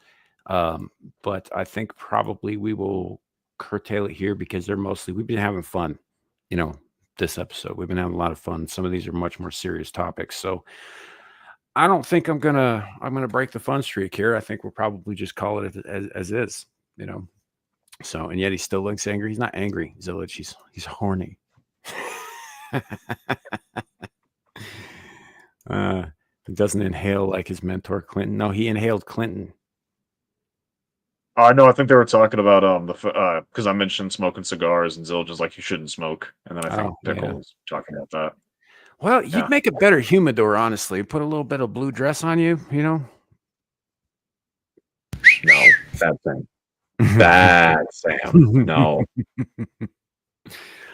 But I think probably we will curtail it here because we've been having fun, this episode. We've been having a lot of fun. Some of these are much more serious topics. So I don't think I'm gonna break the fun streak here. I think we'll probably just call it as is, So, and yet he still looks angry. He's not angry, Zillich. He's horny. He doesn't inhale like his mentor Clinton. No, he inhaled Clinton. No, I think they were talking about because I mentioned smoking cigars and Zilch is like you shouldn't smoke, and then I think Pickle was talking about that. Well, you'd make a better humidor, honestly. Put a little bit of blue dress on you, No, bad thing. Bad, Sam. No.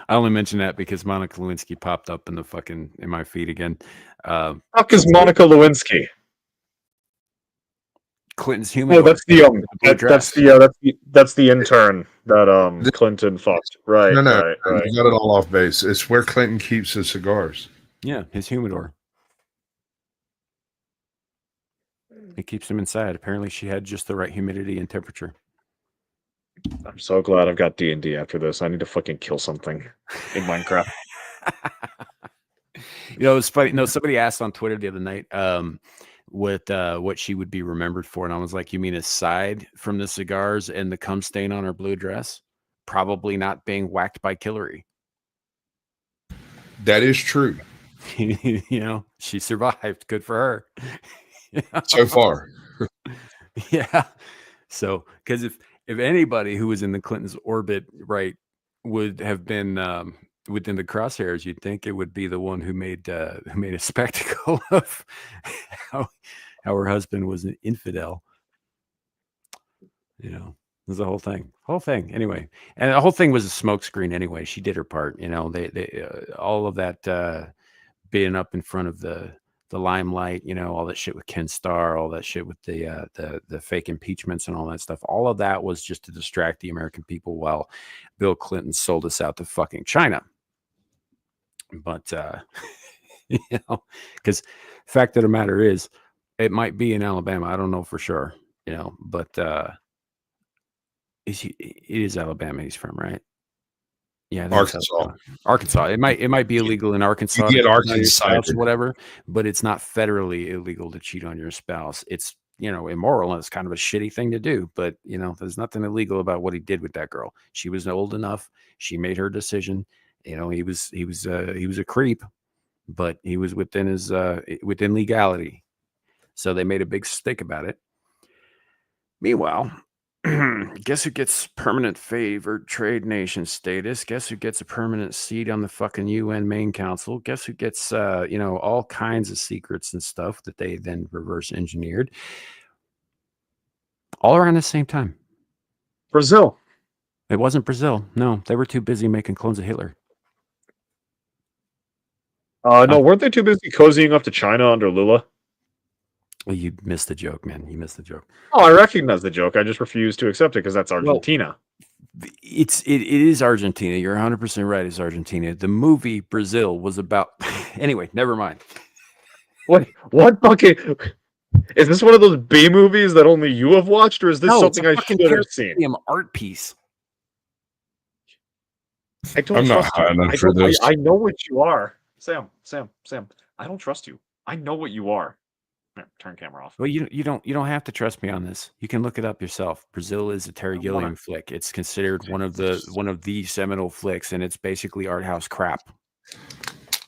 I only mention that because Monica Lewinsky popped up in my feed again. Fuck is Monica Lewinsky? Clinton's humidor. Oh, that's the intern that Clinton fucked. Right. No, right. You got it all off base. It's where Clinton keeps his cigars. Yeah, his humidor. He keeps them inside. Apparently, she had just the right humidity and temperature. I'm so glad I've got D&D after this. I need to fucking kill something in Minecraft. It's funny. No, somebody asked on Twitter the other night what she would be remembered for, and I was like, you mean aside from the cigars and the cum stain on her blue dress? Probably not being whacked by Killary. That is true. She survived. Good for her. So far. Yeah. So, because if anybody who was in the Clintons' orbit, right, would have been within the crosshairs, you'd think it would be the one who made a spectacle of how her husband was an infidel. There's the whole thing. Anyway, and the whole thing was a smokescreen. Anyway, she did her part. They all of that being up in front of the limelight. All that shit with Ken Starr, all that shit with the fake impeachments and all that stuff. All of that was just to distract the American people while Bill Clinton sold us out to fucking China. But because fact of the matter is, it might be in Alabama. I don't know for sure. But it is Alabama he's from, right? Yeah, I think Arkansas. Arkansas. It might be illegal in Arkansas You to get cheat on your Arkansas spouse or cited. whatever, but it's not federally illegal to cheat on your spouse. It's immoral and it's kind of a shitty thing to do. But there's nothing illegal about what he did with that girl. She was old enough. She made her decision. He was a creep, but he was within his within legality. So they made a big stink about it. Meanwhile, guess who gets permanent favored trade nation status? Guess who gets a permanent seat on the fucking UN main council? Guess who gets all kinds of secrets and stuff that they then reverse engineered all around the same time? Brazil. It wasn't Brazil. No, they were too busy making clones of Hitler. No, weren't they too busy cozying up to China under Lula? Well, you missed the joke, man. You missed the joke. Oh, I recognize the joke. I just refuse to accept it because that's Argentina. It is Argentina. You're 100% right. It's Argentina. The movie Brazil was about. Anyway, never mind. What fucking is this? One of those B movies that only you have watched, or is this something I should have seen? Art piece. I'm not high enough for this. I know what you are, Sam. I don't trust you. I know what you are. Turn camera off. Well, you don't have to trust me on this. You can look it up yourself. Brazil is a Terry Gilliam flick. It's considered one of the seminal flicks, and it's basically art house crap.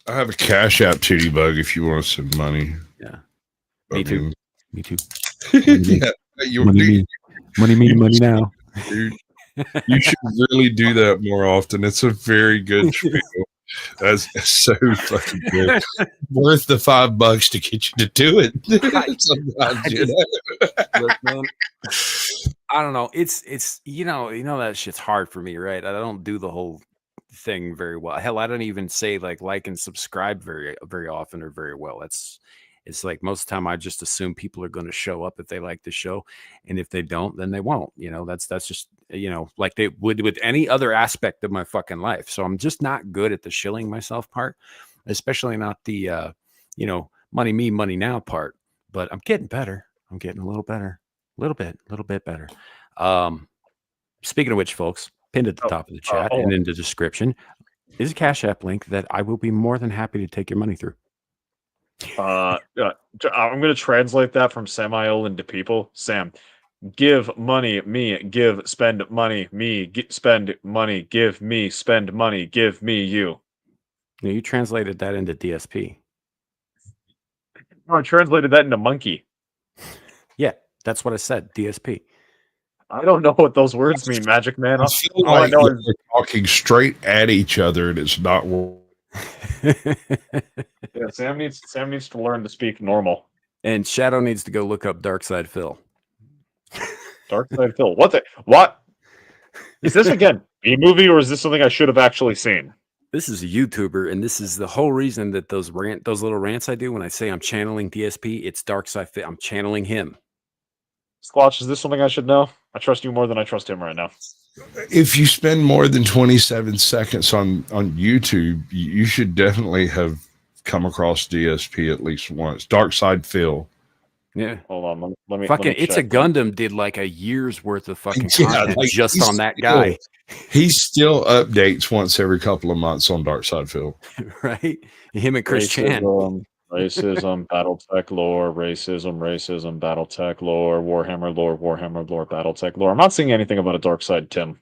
I have a Cash App titty bug if you want some money. Yeah, me too. Me too. Yeah, money now. Dude, you should really do that more often. It's a very good spiel. That's so fucking good. Worth the $5 to get you to do it. Look, man, I don't know. It's that shit's hard for me, right? I don't do the whole thing very well. Hell, I don't even say like and subscribe very often or very well. It's like most of the time I just assume people are going to show up if they like the show, and if they don't, then they won't. That's just like they would with any other aspect of my fucking life. So I'm just not good at the shilling myself part, especially not the money me, money now part. But I'm getting better. I'm getting a little better, a little bit better. Speaking of which, folks, pinned at the top of the chat and in the description is a Cash App link that I will be more than happy to take your money through. I'm going to translate that from Samael into people. Sam, give money, me, give, spend money, me, spend money, give me, spend money, give me, you. No, you translated that into DSP. No, I translated that into monkey. Yeah, that's what I said, DSP. I don't know what those words mean, Magic Man. I feel like we're talking straight at each other and it's not Yeah, Sam needs to learn to speak normal. And Shadow needs to go look up Darkside Phil. Darkside Phil. What? Is this again a movie, or is this something I should have actually seen? This is a YouTuber, and this is the whole reason that those little rants I do when I say I'm channeling DSP, it's Darkside Phil. I'm channeling him. Squatch, is this something I should know? I trust you more than I trust him right now. If you spend more than 27 seconds on YouTube, you should definitely have come across DSP at least once. Darkside Phil. Yeah. Hold on. Let me fucking It's a Gundam did like a year's worth of fucking content just on that guy. He still updates once every couple of months on Darkside Phil. Right? Him and Chris Chan. Racism, Battletech lore, racism, Battletech lore, Warhammer lore, Battletech lore. I'm not seeing anything about a Darkside Tim.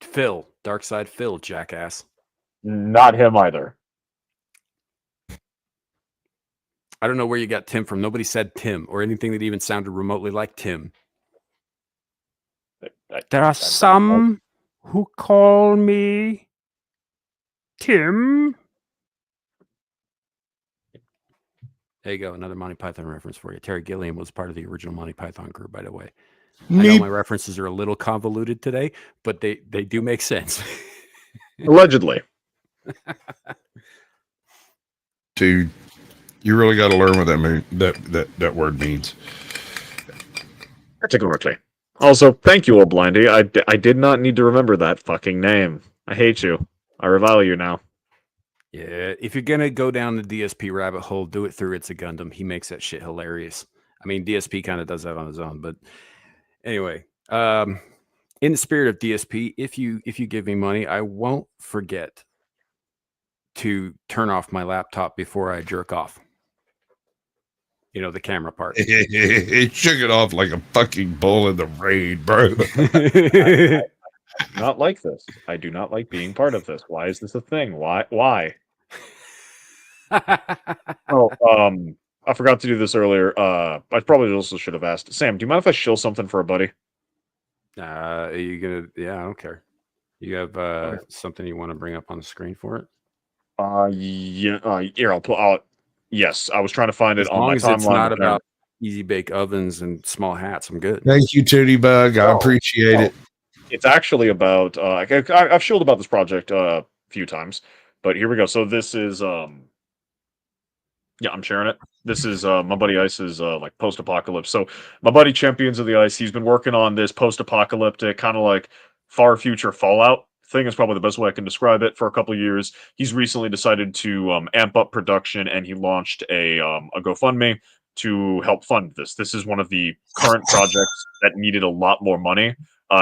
Phil. Darkside Phil, jackass. Not him either. I don't know where you got Tim from. Nobody said Tim or anything that even sounded remotely like Tim. There are some who call me Tim. There you go. Another Monty Python reference for you. Terry Gilliam was part of the original Monty Python crew, by the way. I know my references are a little convoluted today, but they do make sense. Allegedly. Dude, you really got to learn what that word means. Categorically. Also, thank you, old Blindy. I did not need to remember that fucking name. I hate you. I revile you now. Yeah, if you're gonna go down the DSP rabbit hole, do it through It's a Gundam. He makes that shit hilarious. I mean, DSP kind of does that on his own, but anyway, in the spirit of DSP, if you give me money, I won't forget to turn off my laptop before I jerk off. You know, the camera part. He shook it off like a fucking bull in the rain, bro. I do not like this. I do not like being part of this. Why is this a thing? Why? I forgot to do this earlier. I probably also should have asked Sam. Do you mind if I shill something for a buddy? Are you gonna? Yeah, I don't care. You have something you want to bring up on the screen for it? Yeah. Here, I'll pull out. Yes, I was trying to find it on my timeline. As long as it's not about easy bake ovens and small hats, I'm good. Thank you, Tootie Bug. I appreciate it. It's actually about. I've shilled about this project a few times, but here we go. So this is yeah, I'm sharing it. This is my buddy Ice's like post-apocalypse. So my buddy Champions of the Ice, he's been working on this post-apocalyptic kind of like far future Fallout thing is probably the best way I can describe it for a couple of years. He's recently decided to amp up production, and he launched a GoFundMe to help fund this. This is one of the current projects that needed a lot more money,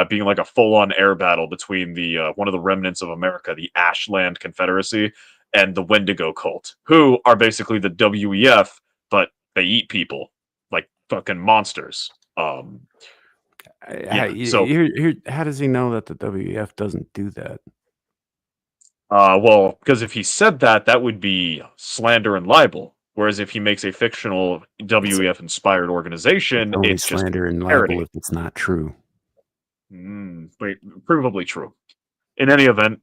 being like a full-on air battle between the one of the remnants of America, the Ashland Confederacy, and the Wendigo cult, who are basically the WEF, but they eat people like fucking monsters. How does he know that the WEF doesn't do that? Well, because if he said that, that would be slander and libel. Whereas if he makes a fictional WEF-inspired organization, it's just slander and libel if it's not true. Provably true. In any event,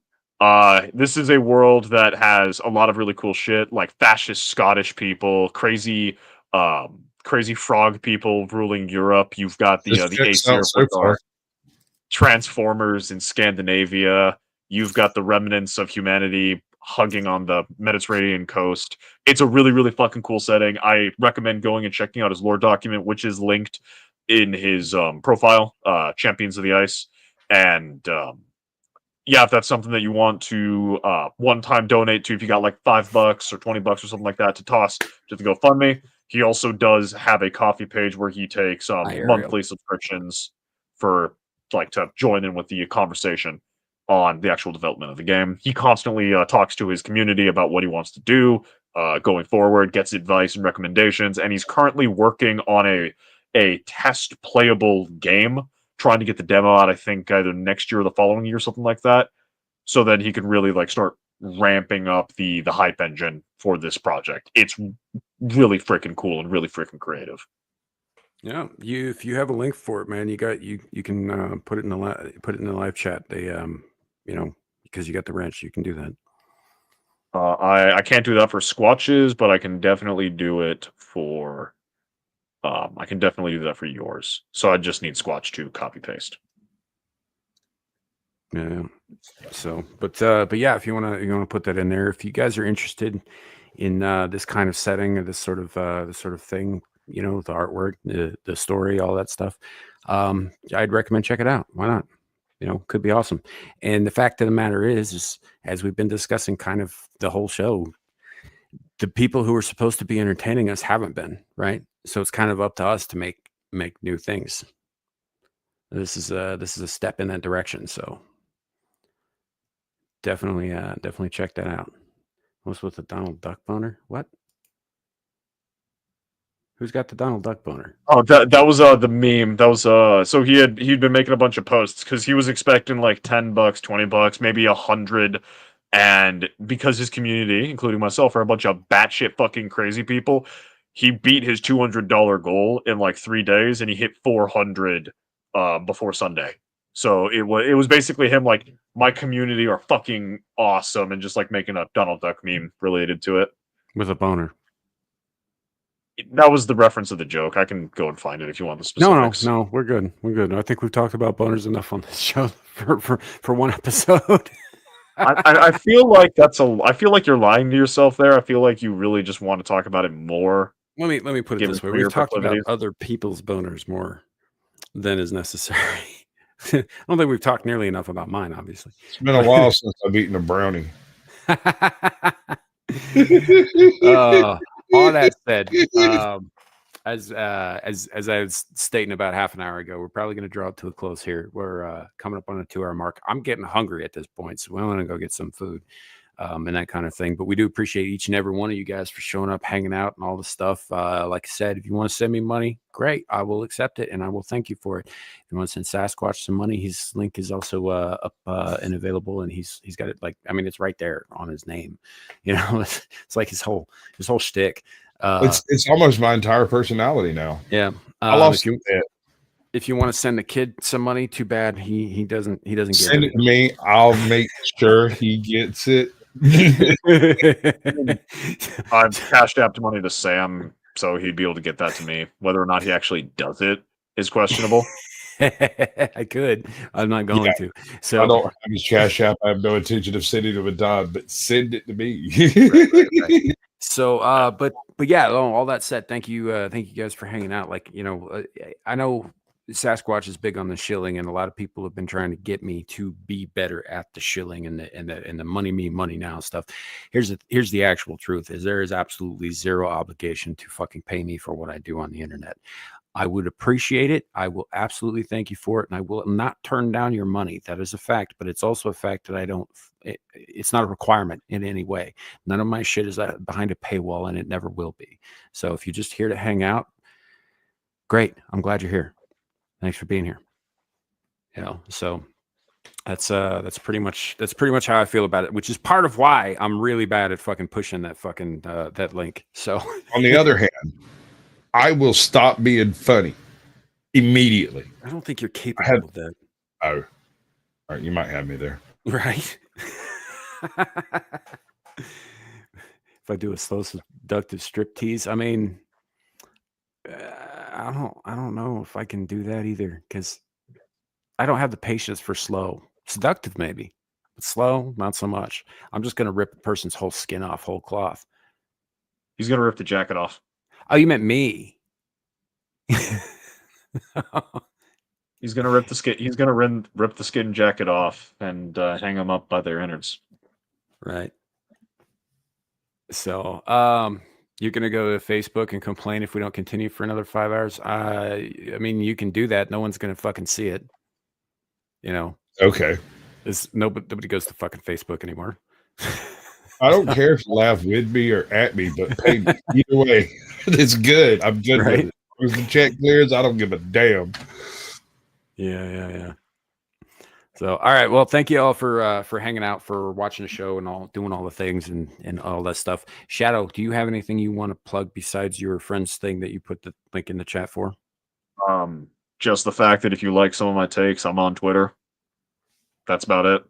this is a world that has a lot of really cool shit, like fascist Scottish people, crazy frog people ruling Europe. You've got the Aesir Transformers in Scandinavia. You've got the remnants of humanity hugging on the Mediterranean coast. It's a really, really fucking cool setting. I recommend going and checking out his lore document, which is linked in his profile, Champions of the Ice. And yeah, if that's something that you want to one-time donate to, if you got like $5 or $20 or something like that to toss to the GoFundMe. He also does have a coffee page where he takes monthly subscriptions for like to join in with the conversation on the actual development of the game. He constantly talks to his community about what he wants to do going forward, gets advice and recommendations, and he's currently working on a test playable game, trying to get the demo out, I think either next year or the following year, something like that, so that he can really like start ramping up the hype engine for this project. It's really freaking cool and really freaking creative. Yeah, if you have a link for it, man, you can put it in the live chat. They because you got the wrench, you can do that. I can't do that for Squatches, but I can definitely do it for I can definitely do that for yours. So I just need Squatch to copy paste. Yeah. So, but yeah, if you want to put that in there, if you guys are interested in this kind of setting or this sort of thing, the artwork, the story, all that stuff, I'd recommend check it out. Why not? Could be awesome. And the fact of the matter is as we've been discussing kind of the whole show, the people who are supposed to be entertaining us haven't been, right? So it's kind of up to us to make new things. This is a step in that direction. So definitely check that out. What's with the Donald Duck boner? What? Who's got the Donald Duck boner? Oh, that was the meme. That was so he'd been making a bunch of posts because he was expecting like $10, $20, maybe $100, and because his community, including myself, are a bunch of batshit fucking crazy people, he beat his $200 goal in like 3 days, and he hit 400 before Sunday. So it was basically him like, my community are fucking awesome, and just like making a Donald Duck meme related to it with a boner. That was the reference of the joke. I can go and find it if you want the specifics. No, we're good. We're good. I think we've talked about boners enough on this show for one episode. I feel like I feel like you're lying to yourself there. I feel like you really just want to talk about it more. Let me put it this way: we've talked about other people's boners more than is necessary. I don't think we've talked nearly enough about mine. Obviously, it's been a while since I've eaten a brownie. All that said, as I was stating about half an hour ago, we're probably going to draw it to a close here. We're coming up on a 2-hour mark. I'm getting hungry at this point, so we want to go get some food. And that kind of thing. But we do appreciate each and every one of you guys for showing up, hanging out, and all the stuff. Like I said, if you want to send me money, great. I will accept it, and I will thank you for it. If you want to send Sasquatch some money, his link is also up and available, and he's got it it's right there on his name. You know, it's like his whole shtick. It's almost my entire personality now. Yeah. I lost it. If you want to send the kid some money, too bad he doesn't send it to me. I'll make sure he gets it. I've cashed out money to Sam, so he'd be able to get that to me. Whether or not he actually does it is questionable. I could. I'm not going to. So I don't have his cash app. I have no intention of sending him a dime, but send it to me. right. So, but yeah. All that said, thank you guys for hanging out. Like, I know Sasquatch is big on the shilling, and a lot of people have been trying to get me to be better at the shilling and the money me, money now stuff. Here's the actual truth: is there is absolutely zero obligation to fucking pay me for what I do on the internet. I would appreciate it. I will absolutely thank you for it, and I will not turn down your money. That is a fact, but it's also a fact that it's not a requirement in any way. None of my shit is behind a paywall, and it never will be. So if you're just here to hang out, great. I'm glad you're here. Thanks for being here. So that's pretty much how I feel about it, which is part of why I'm really bad at fucking pushing that fucking that link. So on the other hand, I will stop being funny immedially. I don't think you're capable of that. Oh, all right. You might have me there. Right. If I do a slow seductive strip tease, I mean, I don't know if I can do that either, because I don't have the patience for slow. Seductive maybe, but slow, not so much. I'm just gonna rip a person's whole skin off, whole cloth. He's gonna rip the jacket off. Oh, you meant me. He's gonna rip the skin. He's gonna rip the skin jacket off and hang them up by their innards. Right. So, you're going to go to Facebook and complain if we don't continue for another 5 hours? I mean, you can do that. No one's going to fucking see it. Okay. Nobody goes to fucking Facebook anymore. I don't care if you laugh with me or at me, but pay me. Either way, it's good. I'm good with it. If the check clears, I don't give a damn. Yeah. So, all right. Well, thank you all for hanging out, for watching the show and all, doing all the things and all that stuff. Shadow, do you have anything you want to plug besides your friend's thing that you put the link in the chat for? Just the fact that if you like some of my takes, I'm on Twitter. That's about it.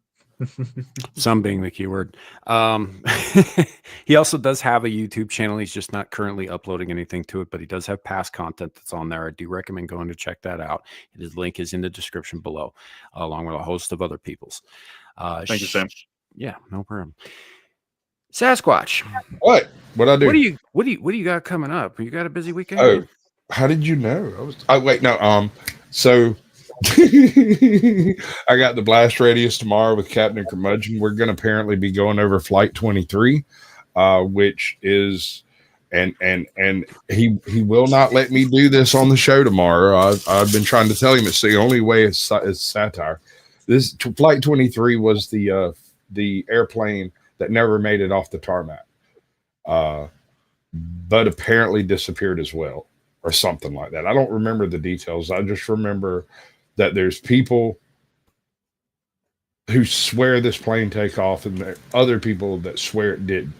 Some being the keyword. He also does have a YouTube channel. He's just not currently uploading anything to it, but he does have past content that's on there. I do recommend going to check that out. His link is in the description below, along with a host of other people's. Thank you, Sam. Yeah, no problem. Sasquatch. What I do? What do you got coming up? You got a busy weekend? Oh, how did you know? So I got the blast radius tomorrow with Captain Curmudgeon. We're going to apparently be going over Flight 23, which is, and he will not let me do this on the show tomorrow. I've been trying to tell him it's the only way is satire. This Flight 23 was the airplane that never made it off the tarmac, but apparently disappeared as well, or something like that. I don't remember the details. I just remember that there's people who swear this plane take off, and there are other people that swear it didn't.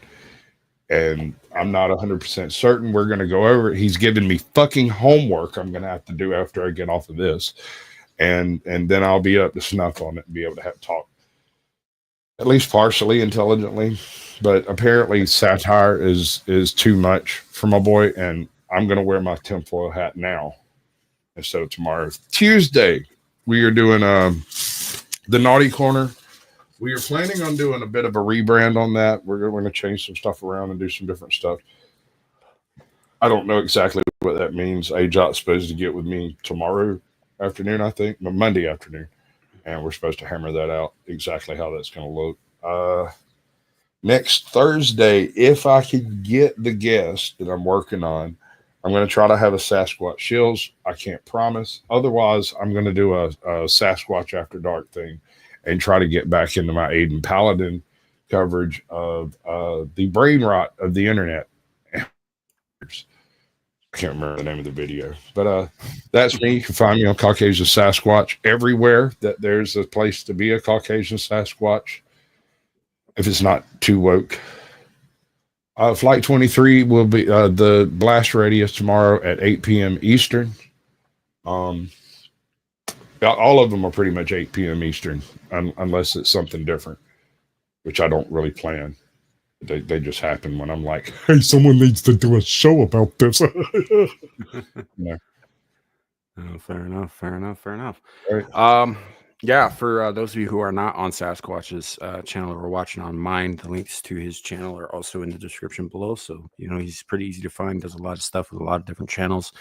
And I'm not 100% certain. We're going to go over it. He's giving me fucking homework I'm going to have to do after I get off of this. And then I'll be up to snuff on it and be able to have talk, at least partially intelligently. But apparently satire is too much for my boy, and I'm going to wear my tinfoil hat now. And so tomorrow, Tuesday, we are doing the Naughty Corner. We are planning on doing a bit of a rebrand on that. We're going to change some stuff around and do some different stuff. I don't know exactly what that means. AJot's supposed to get with me tomorrow afternoon, I think, but Monday afternoon. And we're supposed to hammer that out, exactly how that's going to look. Next Thursday, if I could get the guest that I'm working on, I'm going to try to have a Sasquatch Shills. I can't promise. Otherwise, I'm going to do a Sasquatch After Dark thing and try to get back into my Aiden Paladin coverage of the brain rot of the internet. I can't remember the name of the video, but that's me. You can find me on Caucasian Sasquatch everywhere that there's a place to be a Caucasian Sasquatch, if it's not too woke. Flight 23 will be the blast radius tomorrow at 8 p.m. Eastern. All of them are pretty much 8 p.m. Eastern, unless it's something different, which I don't really plan. They just happen when I'm like, hey, someone needs to do a show about this. No. Oh, fair enough. Right. Yeah, for those of you who are not on Sasquatch's channel or watching on mine, the links to his channel are also in the description below. So, he's pretty easy to find, does a lot of stuff with a lot of different channels,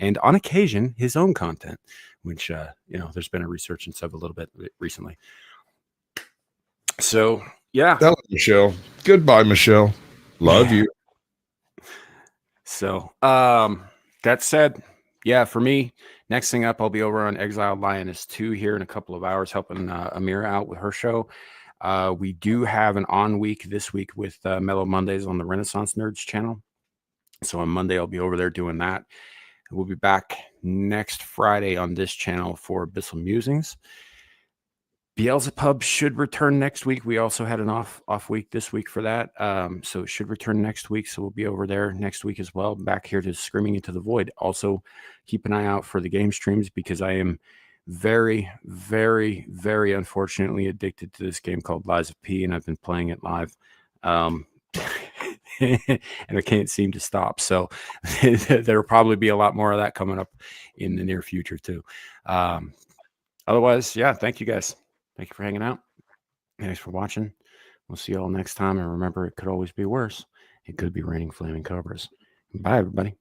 and on occasion, his own content, which, there's been a resurgence of a little bit recently. So, yeah. That was Michelle. Goodbye, Michelle. Love you. So, that said, yeah, for me, next thing up, I'll be over on Exiled Lioness 2 here in a couple of hours, helping Amira out with her show. We do have an on week this week with Mellow Mondays on the Renaissance Nerds channel. So on Monday, I'll be over there doing that. We'll be back next Friday on this channel for Abyssal Musings. Beelzebub should return next week. We also had an off week this week for that. So it should return next week. So we'll be over there next week as well. Back here to Screaming Into the Void. Also, keep an eye out for the game streams because I am very, very, very unfortunately addicted to this game called Lies of P, and I've been playing it live. And I can't seem to stop. So there'll probably be a lot more of that coming up in the near future too. Otherwise, yeah, thank you guys. Thank you for hanging out. Thanks for watching. We'll see you all next time. And remember, it could always be worse. It could be raining flaming cobras. Bye, everybody.